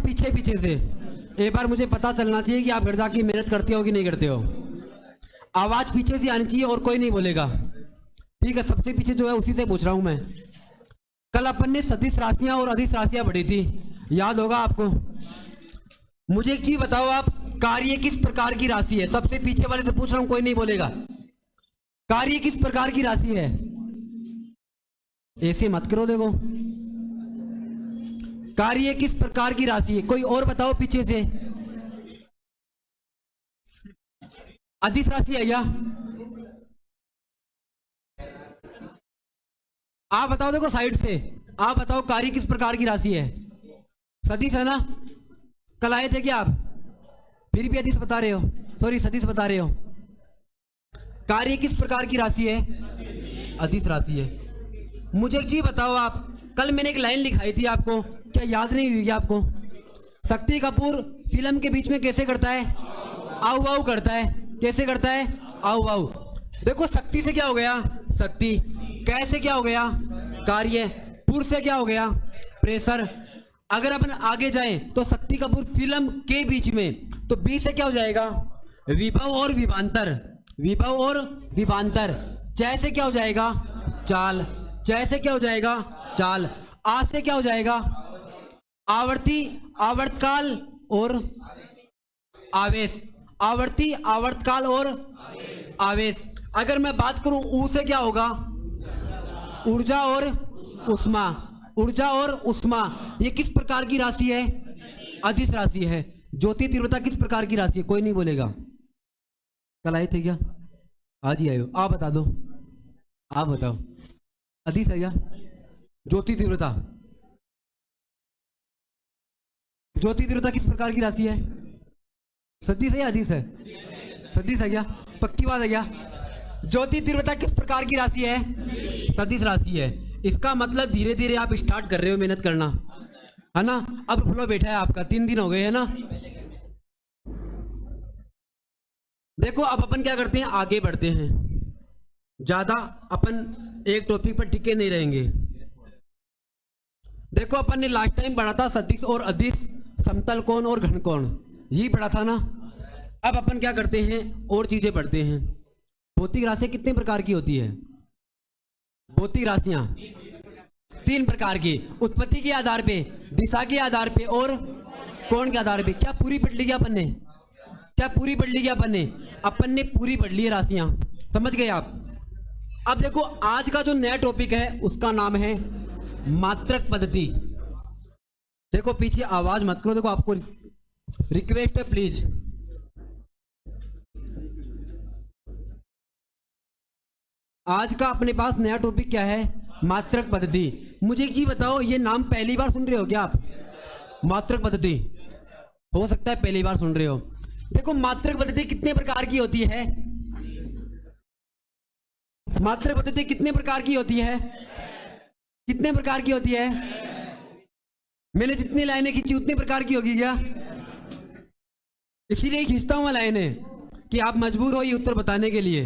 पीछे पीछे से। एक बार मुझे पता चलना चाहिए कि आप घर जाके मेहनत करते हो कि नहीं करते हो। आवाज पीछे से आनी चाहिए और कोई नहीं बोलेगा, ठीक है? सबसे पीछे जो है उसी से पूछ रहा हूं मैं। कल अपन ने सदिश राशियां और अधिश राशियां पढ़ी थी, याद होगा आपको। मुझे एक चीज बताओ, आप कार्य किस प्रकार की राशि है? सबसे पीछे वाले से पूछ रहा हूं, कोई नहीं बोलेगा। कार्य किस प्रकार की राशि है? ऐसे मत करो, देखो कार्य किस प्रकार की राशि है? कोई और बताओ पीछे से। अधिश राशि है क्या? आप बताओ, देखो साइड से आप बताओ, कार्य किस प्रकार की राशि है? सदिश है ना? कल आए थे क्या आप? फिर भी अधिश बता रहे हो, सॉरी सदिश बता रहे हो। कार्य किस प्रकार की राशि है? अधिश राशि है। मुझे एक चीज बताओ, आप कल मैंने एक लाइन लिखाई थी आपको, क्या याद नहीं हुई क्या आपको? शक्ति कपूर फिल्म के बीच में कैसे करता है? आउ वाउ करता है। कैसे करता है? आउ वाउ। देखो शक्ति से क्या हो गया? शक्ति। कैसे क्या हो गया? कार्य। पुर से क्या हो गया? प्रेशर। अगर अपन आगे जाएं तो शक्ति कपूर फिल्म के बीच में, तो बीच से क्या हो जाएगा? विभव और विभांतर। विभव और विभांतर। जैसे क्या हो जाएगा? चाल। जैसे क्या हो जाएगा? चाल। आ से क्या हो जाएगा? आवर्ती, आवर्तकाल और आवेश। आवर्ती, आवर्तकाल और आवेश। अगर मैं बात करूं ऊ से क्या होगा? ऊर्जा और उष्मा। ऊर्जा और उष्मा। ये किस प्रकार की राशि है? अधिश राशि है। ज्योति तीव्रता किस प्रकार की राशि है? कोई नहीं बोलेगा। कल आए थे क्या? आज ही आए हो? आप बता दो, आप बताओ। अधिश है क्या? ज्योति तीव्रता। ज्योति तीव्रता किस प्रकार की राशि है? सदिश है या अधिश है? सदिश है क्या? पक्की बात है क्या? ज्योति तीव्रता किस प्रकार की राशि है? सदिश राशि है। इसका मतलब धीरे धीरे आप स्टार्ट कर रहे हो मेहनत करना, है ना? अब फ्लो बैठा है आपका, 3 दिन हो गए है ना? देखो अब अपन क्या करते हैं, आगे बढ़ते हैं। ज्यादा अपन एक टॉपिक पर टिके नहीं रहेंगे। देखो अपन ने लास्ट टाइम पढ़ा था सदिश और अधिश, समतल कोण और घन कोण, यही पढ़ा था ना? अब अपन क्या करते हैं, और चीजें पढ़ते हैं। भौतिक राशियां कितने प्रकार की होती है? भौतिक राशियां 3 प्रकार की। उत्पत्ति के आधार पे, दिशा के आधार पे और कोण के आधार पे। क्या पूरी पढ़ ली क्या अपन ने? क्या पूरी पढ़ ली क्या अपन ने? अपन ने पूरी पढ़ ली है राशियां, समझ गए आप? अब देखो आज का जो नया टॉपिक है उसका नाम है मात्रक पद्धति। देखो पीछे आवाज मत करो, देखो आपको रिक्वेस्ट है प्लीज। आज का अपने पास नया टॉपिक क्या है? मात्रक पद्धति। मुझे एक चीज बताओ, ये नाम पहली बार सुन रहे हो क्या आप? मात्रक पद्धति हो सकता है पहली बार सुन रहे हो। देखो मात्रक पद्धति कितने प्रकार की होती है? मात्रक पद्धति कितने प्रकार की होती है? कितने प्रकार की होती है? मैंने जितनी लाइनें खींची उतनी प्रकार की होगी क्या? इसीलिए खींचता हूं मैं लाइनें कि आप मजबूर हो ये उत्तर बताने के लिए।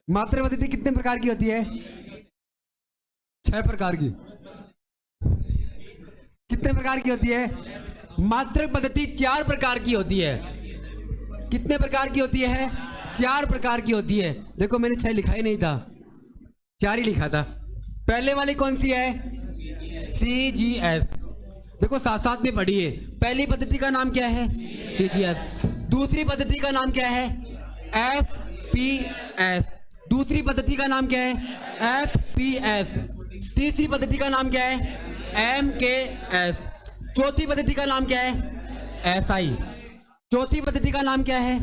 मात्रक पद्धति कितने प्रकार की होती है? 6 प्रकार की। कितने प्रकार की होती है? मात्रक पद्धति 4 प्रकार की होती है। कितने प्रकार की होती है? 4 प्रकार की होती है। देखो मैंने 6 लिखा ही नहीं था, 4 ही लिखा था। पहले वाली कौन सी है? CGS। देखो साथ साथ में पढ़िए। पहली पद्धति का नाम क्या है? CGS। दूसरी पद्धति का नाम क्या है? FPS। दूसरी पद्धति का नाम क्या है? FPS। तीसरी पद्धति का नाम क्या है? MKS। चौथी पद्धति का नाम क्या है? SI। चौथी पद्धति का नाम क्या है?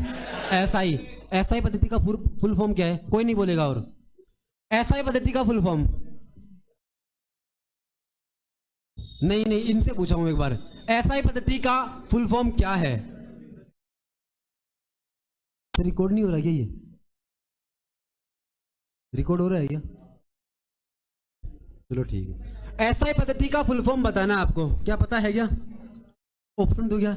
SI। SI पद्धति का फुल फॉर्म क्या है? कोई नहीं बोलेगा। और SI पद्धति का फुल फॉर्म नहीं, इनसे पूछा हूं एक बार। SI पद्धति का फुल फॉर्म क्या है? रिकॉर्ड नहीं हो रहा क्या? ये रिकॉर्ड हो रहा है क्या? चलो ठीक है। SI पद्धति का फुल फॉर्म बताना आपको, क्या पता है क्या? ऑप्शन दो क्या?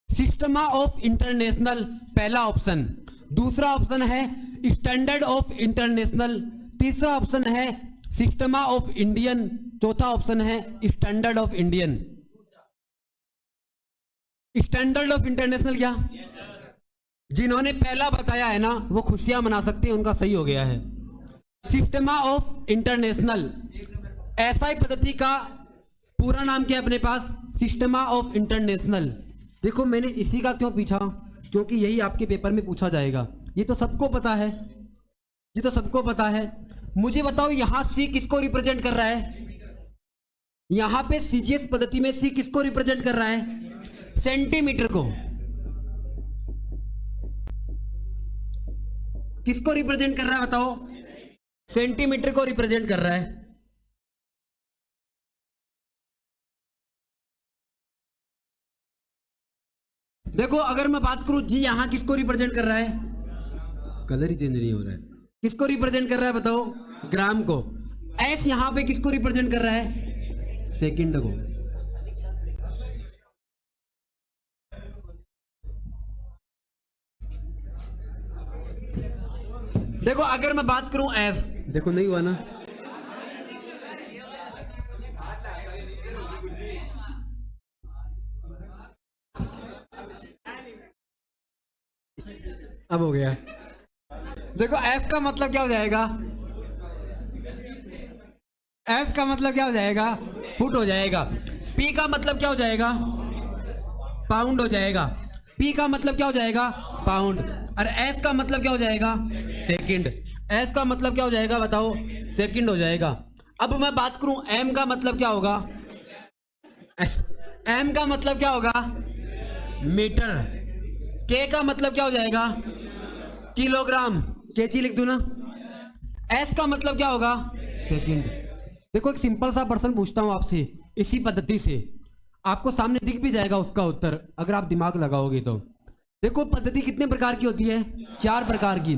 सिस्टम ऑफ इंटरनेशनल पहला ऑप्शन, दूसरा ऑप्शन है स्टैंडर्ड ऑफ इंटरनेशनल, तीसरा ऑप्शन है सिस्टम ऑफ इंडियन, चौथा ऑप्शन है standard of Indian. Standard of international क्या? जिन्होंने पहला बताया है ना वो खुशियां मना सकते हैं, उनका सही हो गया है। सिस्टमा ऑफ इंटरनेशनल, एसआई पद्धति का पूरा नाम क्या है अपने पास? System of international. देखो मैंने इसी का क्यों पूछा, क्योंकि यही आपके पेपर में पूछा जाएगा। ये तो सबको पता है, ये तो सबको पता है। मुझे बताओ यहां सी किसको रिप्रेजेंट कर रहा है? यहां पे सीजीएस पद्धति में सी किसको रिप्रेजेंट कर रहा है? सेंटीमीटर को। किसको रिप्रेजेंट कर रहा है बताओ? सेंटीमीटर को रिप्रेजेंट कर रहा है। देखो अगर मैं बात करूं जी, यहां किसको रिप्रेजेंट कर रहा है? कलर ही चेंज नहीं हो रहा है। किसको रिप्रेजेंट कर रहा है बताओ? ग्राम को। एस यहां पे किसको रिप्रेजेंट कर रहा है? सेकंड को। देखो अगर मैं बात करूं एफ, देखो नहीं हुआ ना, अब हो गया। देखो एफ का मतलब क्या हो जाएगा? एफ का मतलब क्या हो जाएगा? फुट हो जाएगा। पी का मतलब क्या हो जाएगा? पाउंड हो जाएगा। पी का मतलब क्या हो जाएगा? पाउंड। और एस का मतलब क्या हो जाएगा? सेकंड। एस का मतलब क्या हो जाएगा बताओ? सेकंड हो जाएगा। अब मैं बात करूं एम का मतलब क्या होगा? एम का मतलब क्या होगा? मीटर। के का मतलब क्या हो जाएगा? किलोग्राम। केजी लिख दूं ना। एस का मतलब क्या होगा? सेकंड। देखो एक सिंपल सा प्रश्न पूछता हूं आपसे, इसी पद्धति से आपको सामने दिख भी जाएगा उसका उत्तर, अगर आप दिमाग लगाओगे तो। देखो पद्धति कितने प्रकार की होती है? 4 प्रकार की।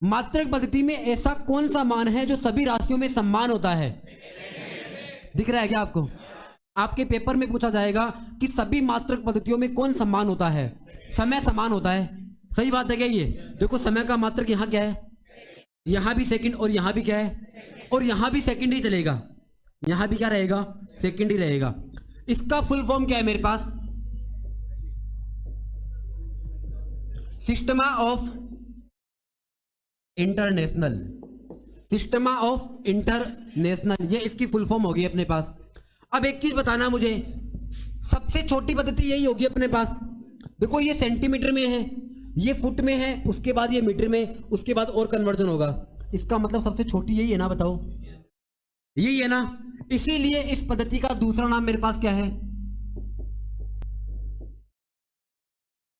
मात्रक पद्धति में ऐसा कौन सा मान है जो सभी राशियों में समान होता है? दिख रहा है क्या आपको? आपके पेपर में पूछा जाएगा कि सभी मात्रक पद्धतियों में कौन समान होता है? समय समान होता है। सही बात है क्या ये? देखो समय का मात्रक यहाँ क्या है? यहां भी सेकंड, और यहां भी क्या है? और यहां भी सेकंड ही चलेगा। यहां भी क्या रहेगा? सेकंड ही रहेगा। इसका फुल फॉर्म क्या है मेरे पास? System of international. System of international, ये इसकी फुल फॉर्म होगी अपने पास। अब एक चीज बताना मुझे, सबसे छोटी पद्धति यही होगी अपने पास। देखो ये सेंटीमीटर में है, ये फुट में है, उसके बाद ये मीटर में, उसके बाद और कन्वर्जन होगा। इसका मतलब सबसे छोटी यही है ना, बताओ यही है ना। इसीलिए इस पद्धति का दूसरा नाम मेरे पास क्या है?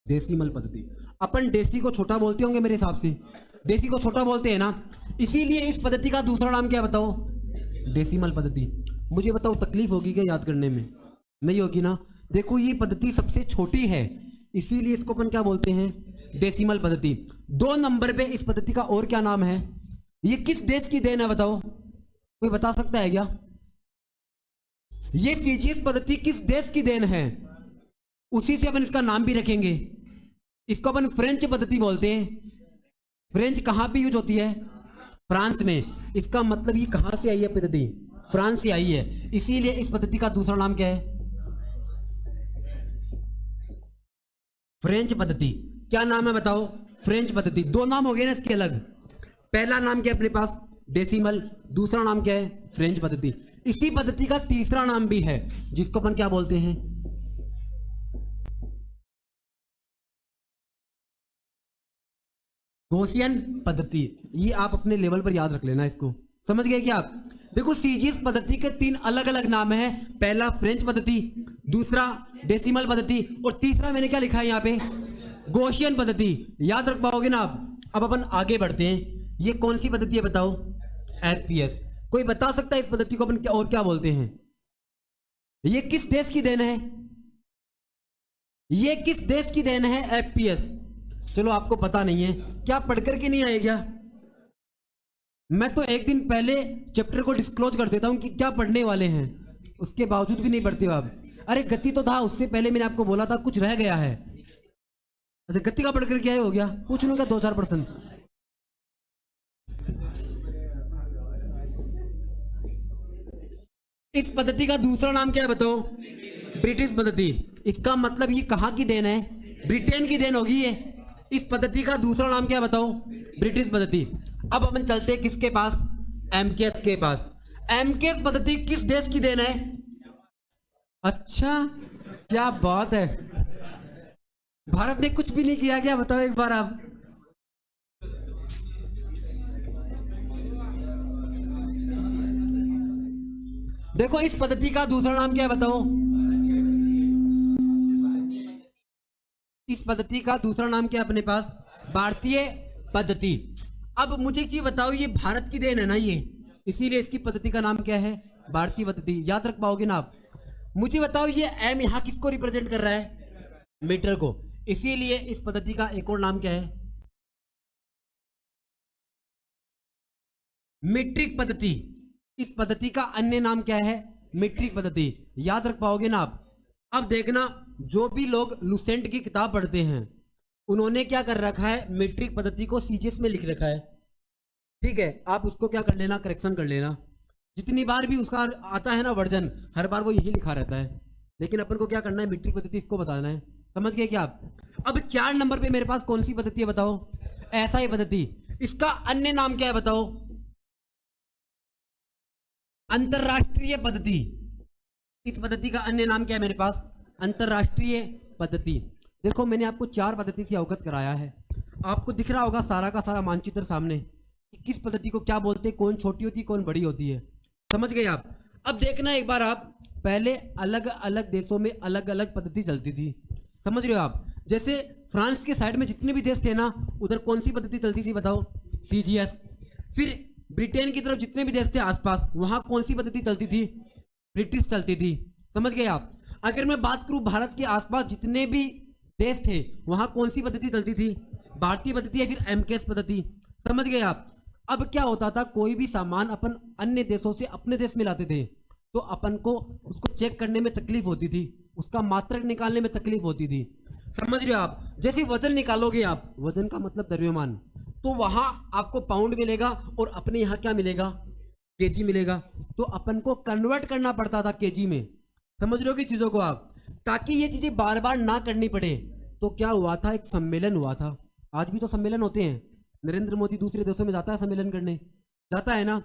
डेसिमल पद्धति। अपन डेसी को छोटा बोलते होंगे मेरे हिसाब से, डेसी को छोटा बोलते हैं ना, इसीलिए इस पद्धति का दूसरा नाम क्या बताओ? डेसिमल पद्धति। मुझे बताओ तकलीफ होगी क्या याद करने में? नहीं होगी ना। देखो ये पद्धति सबसे छोटी है, इसीलिए इसको अपन क्या बोलते हैं? डेसिमल पद्धति। 2 नंबर पे इस पद्धति का और क्या नाम है? ये किस देश की देन है बताओ? कोई बता सकता है क्या? ये सीजीएस पद्धति किस देश की देन है? उसी से अपन इसका नाम भी रखेंगे। इसको अपन फ्रेंच पद्धति बोलते हैं। फ्रेंच कहां पे यूज होती है? फ्रांस में। इसका मतलब ये कहां से आई है पद्धति? फ्रांस से आई है। इसीलिए इस पद्धति का दूसरा नाम क्या है? फ्रेंच पद्धति। क्या नाम है बताओ? फ्रेंच पद्धति। 2 नाम हो गए ना इसके अलग। पहला नाम क्या है अपने पास? डेसिमल। दूसरा नाम क्या है? फ्रेंच पद्धति। इसी पद्धति का तीसरा नाम भी है जिसको अपन क्या बोलते हैं? गॉसियन पद्धति। ये आप अपने लेवल पर याद रख लेना, इसको समझ गए क्या आप? देखो सीजीएस पद्धति के 3 अलग अलग नाम हैं। पहला फ्रेंच पद्धति, दूसरा डेसिमल पद्धति, और तीसरा मैंने क्या लिखा है यहाँ पे? गॉसियन पद्धति। याद रख पाओगे ना आप? अब अपन आगे बढ़ते हैं। ये कौन सी पद्धति है बताओ? एफपीएस। कोई बता सकता है इस पद्धति को अपन क्या और क्या बोलते हैं? ये किस देश की देन है? ये किस देश की देन है एफपीएस? चलो आपको पता नहीं है, क्या पढ़ करके नहीं आए क्या? मैं तो एक दिन पहले चैप्टर को डिस्क्लोज कर देता हूं कि क्या पढ़ने वाले हैं, उसके बावजूद भी नहीं पढ़ते हो आप। अरे गति तो था, उससे पहले मैंने आपको बोला था कुछ रह गया है। अच्छा गति का पढ़ करके आए हो गया? पूछ लूंगा 2-4%। इस पद्धति का दूसरा नाम क्या है बताओ? ब्रिटिश पद्धति। इसका मतलब ये कहाँ की देन है? ब्रिटेन की देन होगी ये। इस पद्धति का दूसरा नाम क्या है बताओ? ब्रिटिश पद्धति। अब अपन चलते हैं किसके पास? एमकेएस के पास। एमकेएस पद्धति किस देश की देन है? अच्छा, क्या बात है। भारत ने कुछ भी नहीं किया क्या? बताओ एक बार आप। देखो इस पद्धति का दूसरा नाम क्या है बताओ? इस पद्धति का दूसरा नाम क्या है अपने पास? भारतीय पद्धति। अब मुझे एक चीज बताओ, ये भारत की देन है ना ये, इसीलिए इसकी पद्धति का नाम क्या है? भारतीय पद्धति। याद रख पाओगे ना आप? मुझे बताओ ये एम यहां किसको रिप्रेजेंट कर रहा है? मीटर को। इसीलिए इस पद्धति का एक और नाम क्या है? मीट्रिक पद्धति। इस पद्धति का अन्य नाम क्या है? मीट्रिक पद्धति। याद रख पाओगे ना आप? अब देखना, जो भी लोग लुसेंट की किताब पढ़ते हैं उन्होंने क्या कर रखा है? मीट्रिक पद्धति को सीजीएस में लिख रखा है। ठीक है, आप उसको क्या कर लेना, करेक्शन कर लेना। जितनी बार भी उसका आता है ना वर्जन, हर बार वो यही लिखा रहता है। लेकिन अपन को क्या करना है? मीट्रिक पद्धति इसको बताना है। समझ गए क्या आप? अब 4 नंबर पे मेरे पास कौन सी पद्धति है बताओ? एसआई पद्धति। इसका अन्य नाम क्या है बताओ? अंतरराष्ट्रीय पद्धति। इस पद्धति का अन्य नाम क्या है मेरे पास? अंतरराष्ट्रीय पद्धति। देखो मैंने आपको 4 पद्धति से अवगत कराया है। आपको दिख रहा होगा सारा का सारा मानचित्र सामने कि किस पद्धति को क्या बोलते हैं, कौन छोटी होती है कौन बड़ी होती है। समझ गए आप? अब देखना एक बार आप, पहले अलग अलग देशों में अलग अलग पद्धति चलती थी। समझ रहे हो आप? जैसे फ्रांस के साइड में जितने भी देश थे ना, उधर कौन सी पद्धति चलती थी बताओ? सीजीएस। फिर ब्रिटेन की तरफ जितने भी देश थे आसपास, वहां कौन सी पद्धति चलती थी? ब्रिटिश चलती थी। समझ गए आप? अगर मैं बात करूं भारत के आसपास जितने भी देश थे, वहां कौन सी पद्धति चलती थी? भारतीय पद्धति या फिर एमकेएस पद्धति। समझ गए आप? अब क्या होता था, कोई भी सामान अपन अन्य देशों से अपने देश में लाते थे तो अपन को उसको चेक करने में तकलीफ होती थी, उसका मात्रक निकालने में तकलीफ होती थी। समझ रहे हो आप? जैसे वजन निकालोगे आप, वजन का मतलब द्रव्यमान, तो वहां आपको पाउंड मिलेगा और अपने यहां क्या मिलेगा? केजी मिलेगा। तो अपन को कन्वर्ट करना पड़ता था केजी में। समझ रहे हो कि चीजों को आप? ताकि ये चीजें बार बार ना करनी पड़े। तो क्या हुआ था? एक सम्मेलन हुआ था। आज भी तो सम्मेलन होते हैं। नरेंद्र मोदी दूसरे देशों में जाता है सम्मेलन करने, जाता है ना?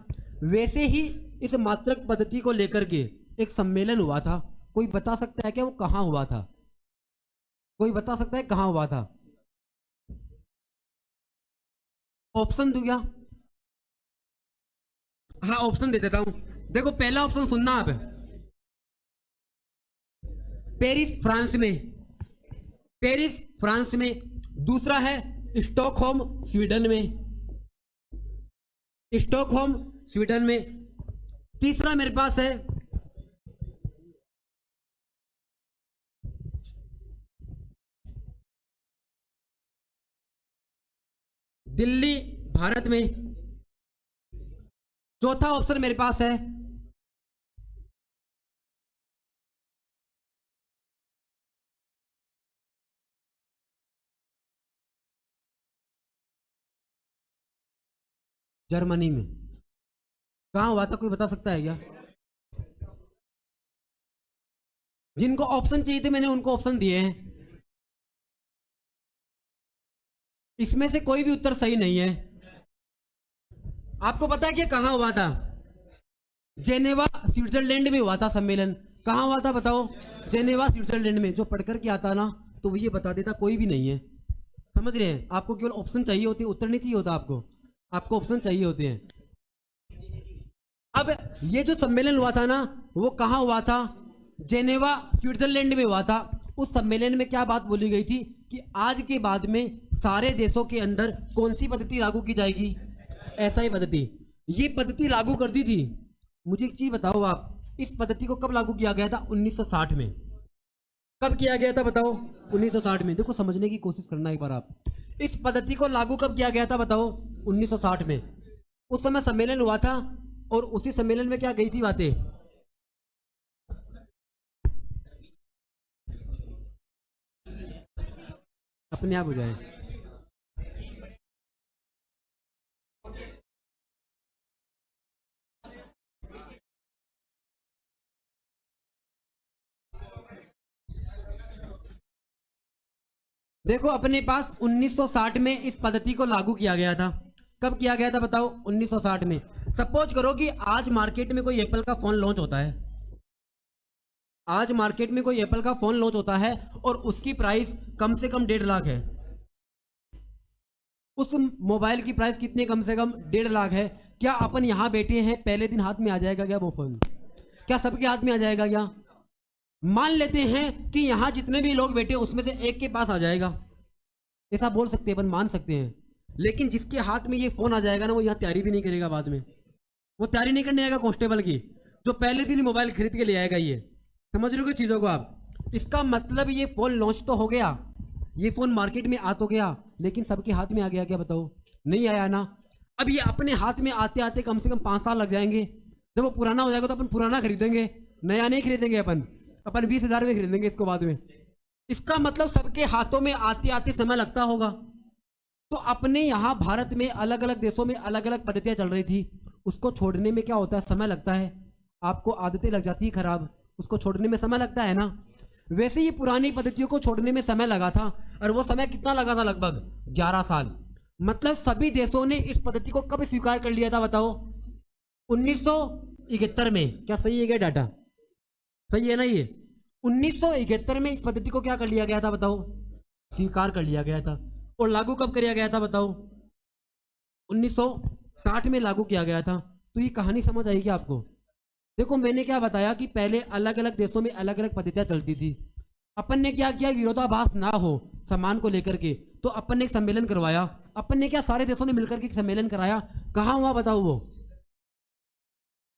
वैसे ही इस मात्रक पद्धति को लेकर के एक सम्मेलन हुआ था। कोई बता सकता है क्या वो कहां हुआ था? कोई बता सकता है कहां हुआ था? ऑप्शन दूं क्या? हाँ ऑप्शन दे देता हूं। देखो पहला ऑप्शन सुनना आप, पेरिस फ्रांस में। पेरिस फ्रांस में। दूसरा है स्टॉकहोम स्वीडन में। स्टॉकहोम स्वीडन में। तीसरा मेरे पास है दिल्ली भारत में। चौथा ऑप्शन मेरे पास है जर्मनी में। कहां हुआ था कोई बता सकता है क्या? जिनको ऑप्शन चाहिए थे मैंने उनको ऑप्शन दिए हैं। इसमें से कोई भी उत्तर सही नहीं है। आपको पता है कि कहां हुआ था? जेनेवा स्विट्जरलैंड में हुआ था सम्मेलन। कहां हुआ था बताओ? जेनेवा स्विट्जरलैंड में। जो पढ़कर के आता ना तो वो ये बता देता कोई भी नहीं है। समझ रहे हैं? आपको केवल ऑप्शन चाहिए होते हैं, उत्तर नहीं चाहिए होता आपको। आपको ऑप्शन चाहिए होते हैं। अब ये जो सम्मेलन हुआ था ना, वो कहां हुआ था? जेनेवा स्विट्जरलैंड में हुआ था। उस सम्मेलन में क्या बात बोली गई थी कि आज के बाद में सारे देशों के अंदर कौन सी पद्धति लागू की जाएगी? एसआई पद्धति। ये पद्धति लागू कर दी थी। मुझे एक चीज बताओ आप, इस पद्धति को कब लागू किया गया था? 1960 में। कब किया गया था बताओ? 1960 में। देखो समझने की कोशिश करना एक बार आप। इस पद्धति को लागू कब किया गया था बताओ? 1960 में। उस समय सम्मेलन हुआ था और उसी सम्मेलन में क्या गई थी बातें? अपने आप हो जाए। देखो अपने पास 1960 में इस पद्धति को लागू किया गया था। कब किया गया था बताओ? 1960 में। सपोज करो कि आज मार्केट में कोई एप्पल का फोन लॉन्च होता है, आज मार्केट में कोई एप्पल का फोन लॉन्च होता है और उसकी प्राइस कम से कम 1.5 लाख है। उस मोबाइल की प्राइस कितनी? कम से कम 1.5 लाख है। क्या अपन यहां बैठे हैं, पहले दिन हाथ में आ जाएगा क्या वो फोन? क्या सबके हाथ में आ जाएगा क्या? मान लेते हैं कि यहां जितने भी लोग बैठे उसमें से एक के पास आ जाएगा, ऐसा बोल सकते हैं अपन, मान सकते हैं। लेकिन जिसके हाथ में ये फोन आ जाएगा ना, वो यहाँ तैयारी भी नहीं करेगा बाद में, वो तैयारी नहीं करने आएगा कांस्टेबल की, जो पहले दिन ही मोबाइल खरीद के ले आएगा। ये समझ रहे हो चीजों को आप? इसका मतलब ये फोन लॉन्च तो हो गया, ये फोन मार्केट में आ तो गया, लेकिन सबके हाथ में आ गया क्या बताओ? नहीं आया ना। अब ये अपने हाथ में आते आते कम से कम 5 साल लग जाएंगे। जब वो पुराना हो जाएगा तो अपन पुराना खरीदेंगे, नया नहीं खरीदेंगे। अपन 20,000 में खरीदेंगे इसको बाद में। इसका मतलब सबके हाथों में आते आते समय लगता होगा। तो अपने यहाँ भारत में अलग अलग देशों में अलग अलग पद्धतियां चल रही थी, उसको छोड़ने में क्या होता है? समय लगता है। आपको आदतें लग जाती है खराब, उसको छोड़ने में समय लगता है ना। वैसे ही पुरानी पद्धतियों को छोड़ने में समय लगा था, और वो समय कितना लगा था? लगभग 11 साल। मतलब सभी देशों ने इस पद्धति को कब स्वीकार कर लिया था बताओ? 1971 में। क्या सही है क्या डाटा? सही है ना? ये 1971 में इस पद्धति को क्या कर लिया गया था बताओ? स्वीकार कर लिया गया था। और लागू कब किया गया था बताओ? 1960 में लागू किया गया था। तो ये कहानी समझ आई क्या आपको? देखो मैंने क्या बताया कि पहले अलग अलग देशों में अलग अलग पद्धतियां चलती थी। अपन ने क्या किया? विरोधाभास ना हो सम्मान को लेकर के, तो अपन ने एक सम्मेलन करवाया। अपन ने क्या, सारे देशों ने मिलकर के एक सम्मेलन कराया। कहाँ हुआ बताओ? वो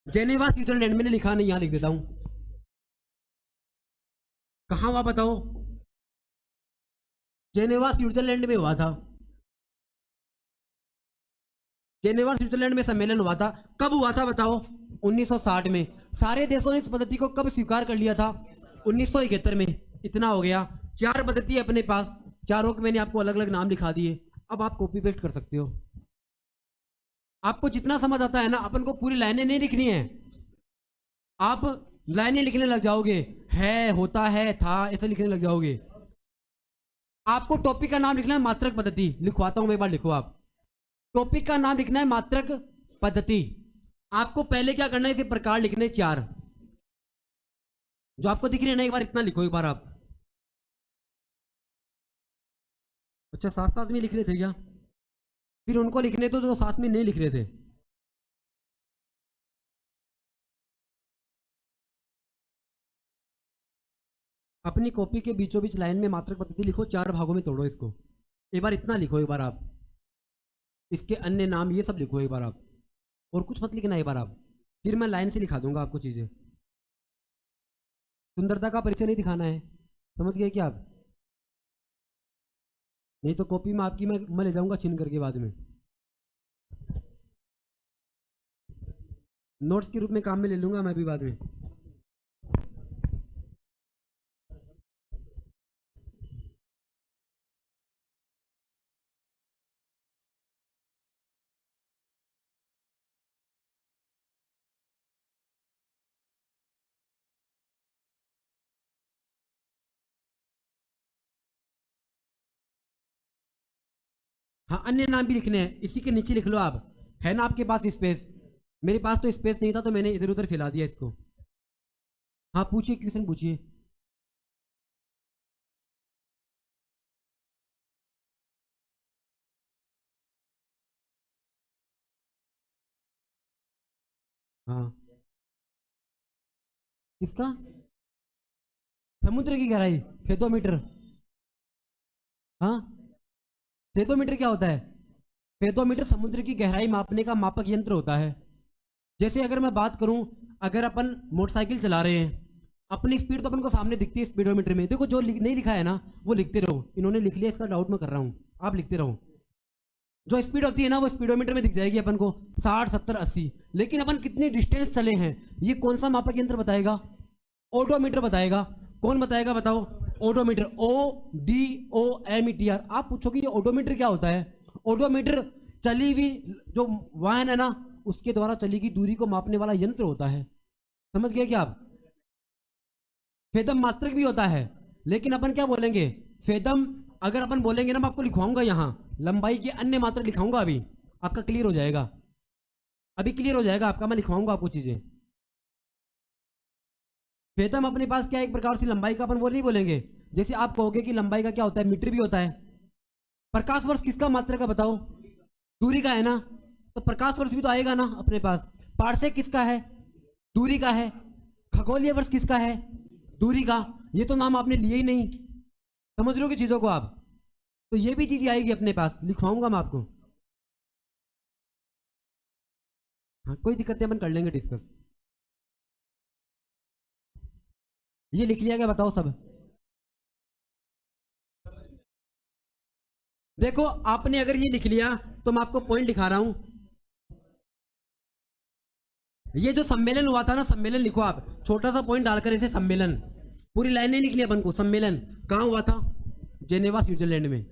जेनेवा स्विट्जरलैंड। मैंने लिखा नहीं, यहां लिख देता हूं। कहाँ हुआ बताओ? जेनेवा स्विट्जरलैंड में हुआ था। जेनेवा स्विट्जरलैंड में सम्मेलन हुआ था। कब हुआ था बताओ? 1960 में। सारे देशों ने इस पद्धति को कब स्वीकार कर लिया था? 1971 में। इतना हो गया। 4 पद्धति है अपने पास, चारों के मैंने आपको अलग अलग नाम लिखा दिए। अब आप कॉपी पेस्ट कर सकते हो। आपको जितना समझ आता है ना, अपन को पूरी लाइनें नहीं लिखनी है। आप लाइनें लिखने लग जाओगे, है, होता है, था, ऐसे लिखने लग जाओगे। आपको टॉपिक का नाम लिखना है मात्रक पद्धति। लिखवाता हूं मैं, एक बार लिखो आप। टॉपिक का नाम लिखना है मात्रक पद्धति। आपको पहले क्या करना है? इसे प्रकार लिखने 4 जो आपको दिख रहे हैं ना, एक बार इतना लिखो एक बार आप। अच्छा, साथ साथ में लिख रहे थे क्या? फिर उनको लिखने तो जो साथ में नहीं लिख रहे थे। अपनी कॉपी के बीचों बीच लाइन में मात्रक पद्धति लिखो, 4 भागों में तोड़ो इसको। एक बार इतना लिखो एक बार आप। इसके अन्य नाम ये सब लिखो एक बार आप, और कुछ मत लिखना एक बार आप। फिर मैं लाइन से लिखा दूंगा आपको चीजें। सुंदरता का परिचय नहीं दिखाना है, समझ गए क्या आप? नहीं तो कॉपी में आपकी मैं ले जाऊंगा छीन करके बाद में। नोट्स के रूप में काम में ले लूंगा मैं भी बाद में। हाँ, अन्य नाम भी लिखने हैं, इसी के नीचे लिख लो आप। है ना आपके पास स्पेस? मेरे पास तो स्पेस नहीं था, तो मैंने इधर उधर फैला दिया इसको। हाँ पूछिए, क्वेश्चन पूछिए। हाँ, किसका? समुद्र की गहराई, फेथोमीटर। हाँ, फेथोमीटर क्या होता है? फेथोमीटर समुद्र की गहराई मापने का मापक यंत्र होता है। जैसे अगर मैं बात करूं, अगर अपन मोटरसाइकिल चला रहे हैं, अपनी स्पीड तो अपन को सामने दिखती है स्पीडोमीटर में। देखो जो नहीं लिखा है ना, वो लिखते रहो। इन्होंने लिख लिया, इसका डाउट मैं कर रहा हूं, आप लिखते रहो। जो स्पीड होती है ना, वो स्पीडोमीटर में दिख जाएगी अपन को, 60, 70, 80। लेकिन अपन कितनी डिस्टेंस चले हैं, ये कौन सा मापक यंत्र बताएगा? ओडोमीटर बताएगा। कौन बताएगा बताओ? ओडोमीटर। ODOMETR। आप पूछोगे ये ओडोमीटर क्या होता है? ओडोमीटर चली हुई जो वाहन है ना, उसके द्वारा चली गई दूरी को मापने वाला यंत्र होता है। समझ गए क्या आप? फेदम मात्रक भी होता है, लेकिन अपन क्या बोलेंगे? फेदम अगर अपन बोलेंगे ना मैं आपको लिखवाऊंगा यहाँ लंबाई की अन्य मात्रक लिखाऊंगा, अभी आपका क्लियर हो जाएगा, अभी क्लियर हो जाएगा आपका, मैं लिखवाऊंगा आपको चीजें। फेतम अपने पास क्या एक प्रकार से लंबाई का अपन वो नहीं बोलेंगे, जैसे आप कहोगे कि लंबाई का क्या होता है, मीटर भी होता है। प्रकाश वर्ष किसका मात्रक का बताओ, दूरी का है ना, तो प्रकाश वर्ष भी तो आएगा ना अपने पास। पार्सेक किसका है, दूरी का है। खगोलीय वर्ष किसका है, दूरी का। ये तो नाम आपने लिए ही नहीं, समझ रहे हो कि चीजों को आप, तो ये भी चीज आएगी अपने पास, लिखवाऊंगा मैं आपको। हाँ कोई दिक्कत नहीं, अपन कर लेंगे डिस्कस। ये लिख लिया क्या बताओ सब। देखो आपने अगर ये लिख लिया तो मैं आपको पॉइंट दिखा रहा हूं। ये जो सम्मेलन हुआ था ना, सम्मेलन लिखो आप, छोटा सा पॉइंट डालकर इसे सम्मेलन, पूरी लाइन नहीं लिखनी अपन को। सम्मेलन कहां हुआ था, जेनेवा स्विट्जरलैंड में।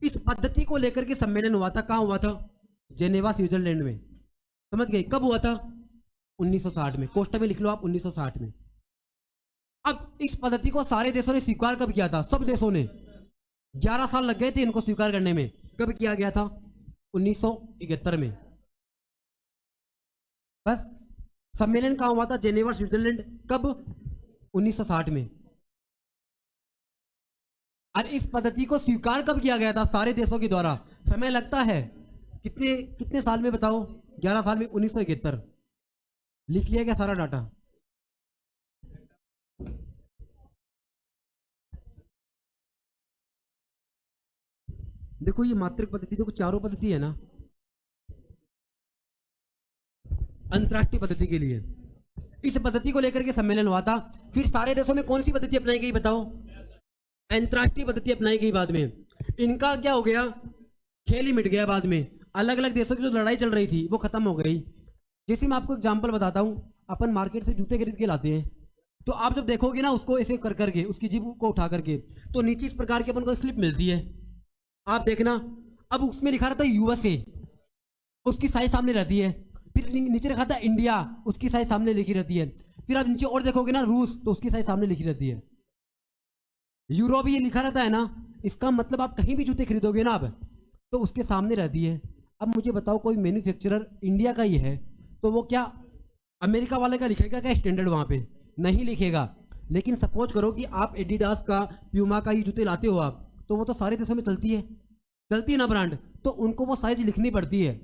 इस पद्धति को लेकर के सम्मेलन हुआ था, कहां हुआ था, जेनेवा स्विट्जरलैंड में। समझ गए, कब हुआ था, 1960 में। कोष्टक में लिख लो आप 1960 में। अब इस पद्धति को सारे देशों ने स्वीकार कब किया था, सब देशों ने। 11 साल लग गए थे इनको स्वीकार करने में। कब किया गया था, 1971 में। बस सम्मेलन कहां हुआ था, जेनेवा स्विट्जरलैंड। कब, 1960 में। और इस पद्धति को स्वीकार कब किया गया था, सारे देशों के द्वारा। समय लगता है कितने कितने साल में बताओ, 11 साल में, 1971। लिख लिया गया सारा डाटा। देखो ये मात्रक पद्धति, देखो चारों पद्धति है ना अंतरराष्ट्रीय पद्धति के लिए। इस पद्धति को लेकर के सम्मेलन हुआ था। फिर सारे देशों में कौन सी पद्धति अपनाई गई बताओ, अंतरराष्ट्रीय पद्धति अपनाई गई बाद में। इनका क्या हो गया, खेल ही मिट गया बाद में। अलग अलग देशों की जो लड़ाई चल रही थी वो खत्म हो गई। जैसे मैं आपको एग्जांपल बताता हूं, अपन मार्केट से जूते खरीद के लाते हैं, तो आप जब देखोगे ना उसको ऐसे कर करके, उसकी जीभ को उठा करके, तो नीचे इस प्रकार की अपन को स्लिप मिलती है, आप देखना। अब उसमें लिखा रहता है यूएसए, उसकी साइज सामने रहती है। फिर नीचे लिखा था इंडिया, उसकी साइज सामने लिखी रहती है। फिर आप नीचे और देखोगे ना रूस, तो उसकी साइज सामने लिखी रहती है। यूरोप ये लिखा रहता है ना, इसका मतलब आप कहीं भी जूते खरीदोगे ना आप, तो उसके सामने रहती है। अब मुझे बताओ कोई मैन्युफैक्चरर इंडिया का ही है, तो वो क्या अमेरिका वाले का लिखेगा क्या स्टैंडर्ड वहां पे, नहीं लिखेगा। लेकिन सपोज करो कि आप एडिडास का, प्यूमा का ये जूते लाते हो आप, तो वो तो सारे देशों में चलती है ना ब्रांड, तो उनको वो साइज लिखनी पड़ती है।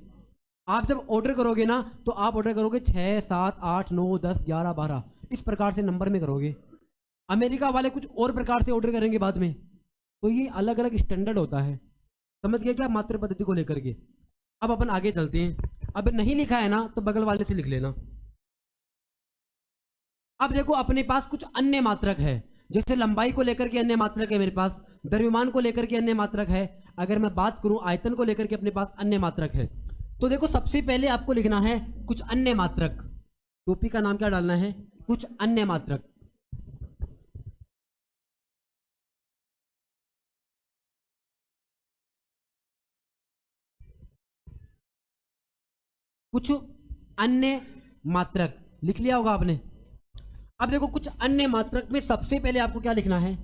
आप जब ऑर्डर करोगे ना, तो आप ऑर्डर करोगे 6, 7, 8, 9, 10, 11, 12 इस प्रकार से नंबर में करोगे। अमेरिका वाले कुछ और प्रकार से ऑर्डर करेंगे बाद में। तो ये अलग अलग स्टैंडर्ड होता है, समझ गए क्या, मात्र पद्धति को लेकर के। अब अपन आगे चलते हैं। अब नहीं लिखा है ना तो बगल वाले से लिख लेना। अब देखो अपने पास कुछ अन्य मात्रक है, जैसे लंबाई को लेकर के अन्य मात्रक है मेरे पास, द्रव्यमान को लेकर के अन्य मात्रक है। अगर मैं बात करूं आयतन को लेकर के अपने पास अन्य मात्रक है। तो देखो सबसे पहले आपको लिखना है कुछ अन्य मात्रक। टोपी का नाम क्या डालना है, कुछ अन्य मात्रक। कुछ अन्य मात्रक लिख लिया होगा आपने। अब देखो कुछ अन्य मात्रक में सबसे पहले आपको क्या लिखना है,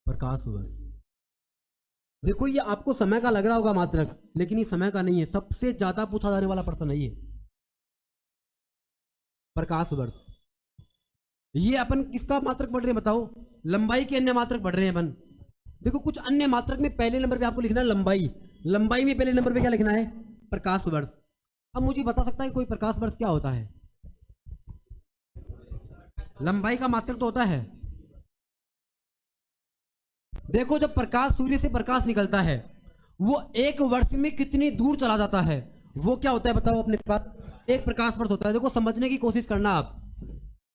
प्रकाश वर्ष। देखो ये आपको समय का लग रहा होगा मात्रक, लेकिन ये समय का नहीं है। सबसे ज्यादा पूछा जाने वाला प्रश्न है ये, प्रकाश वर्ष। ये अपन किसका मात्रक पढ़ रहे हैं बताओ, लंबाई के अन्य मात्रक पढ़ रहे हैं अपन। देखो कुछ अन्य मात्रक में पहले नंबर पे आपको लिखना है लंबाई। लंबाई में पहले नंबर पे क्या लिखना है, प्रकाश वर्ष। अब मुझे बता सकता है कोई प्रकाश वर्ष क्या होता है, लंबाई का मात्रक तो होता है। देखो जब प्रकाश, सूर्य से प्रकाश निकलता है, वो एक वर्ष में कितनी दूर चला जाता है, वो क्या होता है बताओ अपने पास, एक प्रकाश वर्ष होता है। देखो समझने की कोशिश करना आप।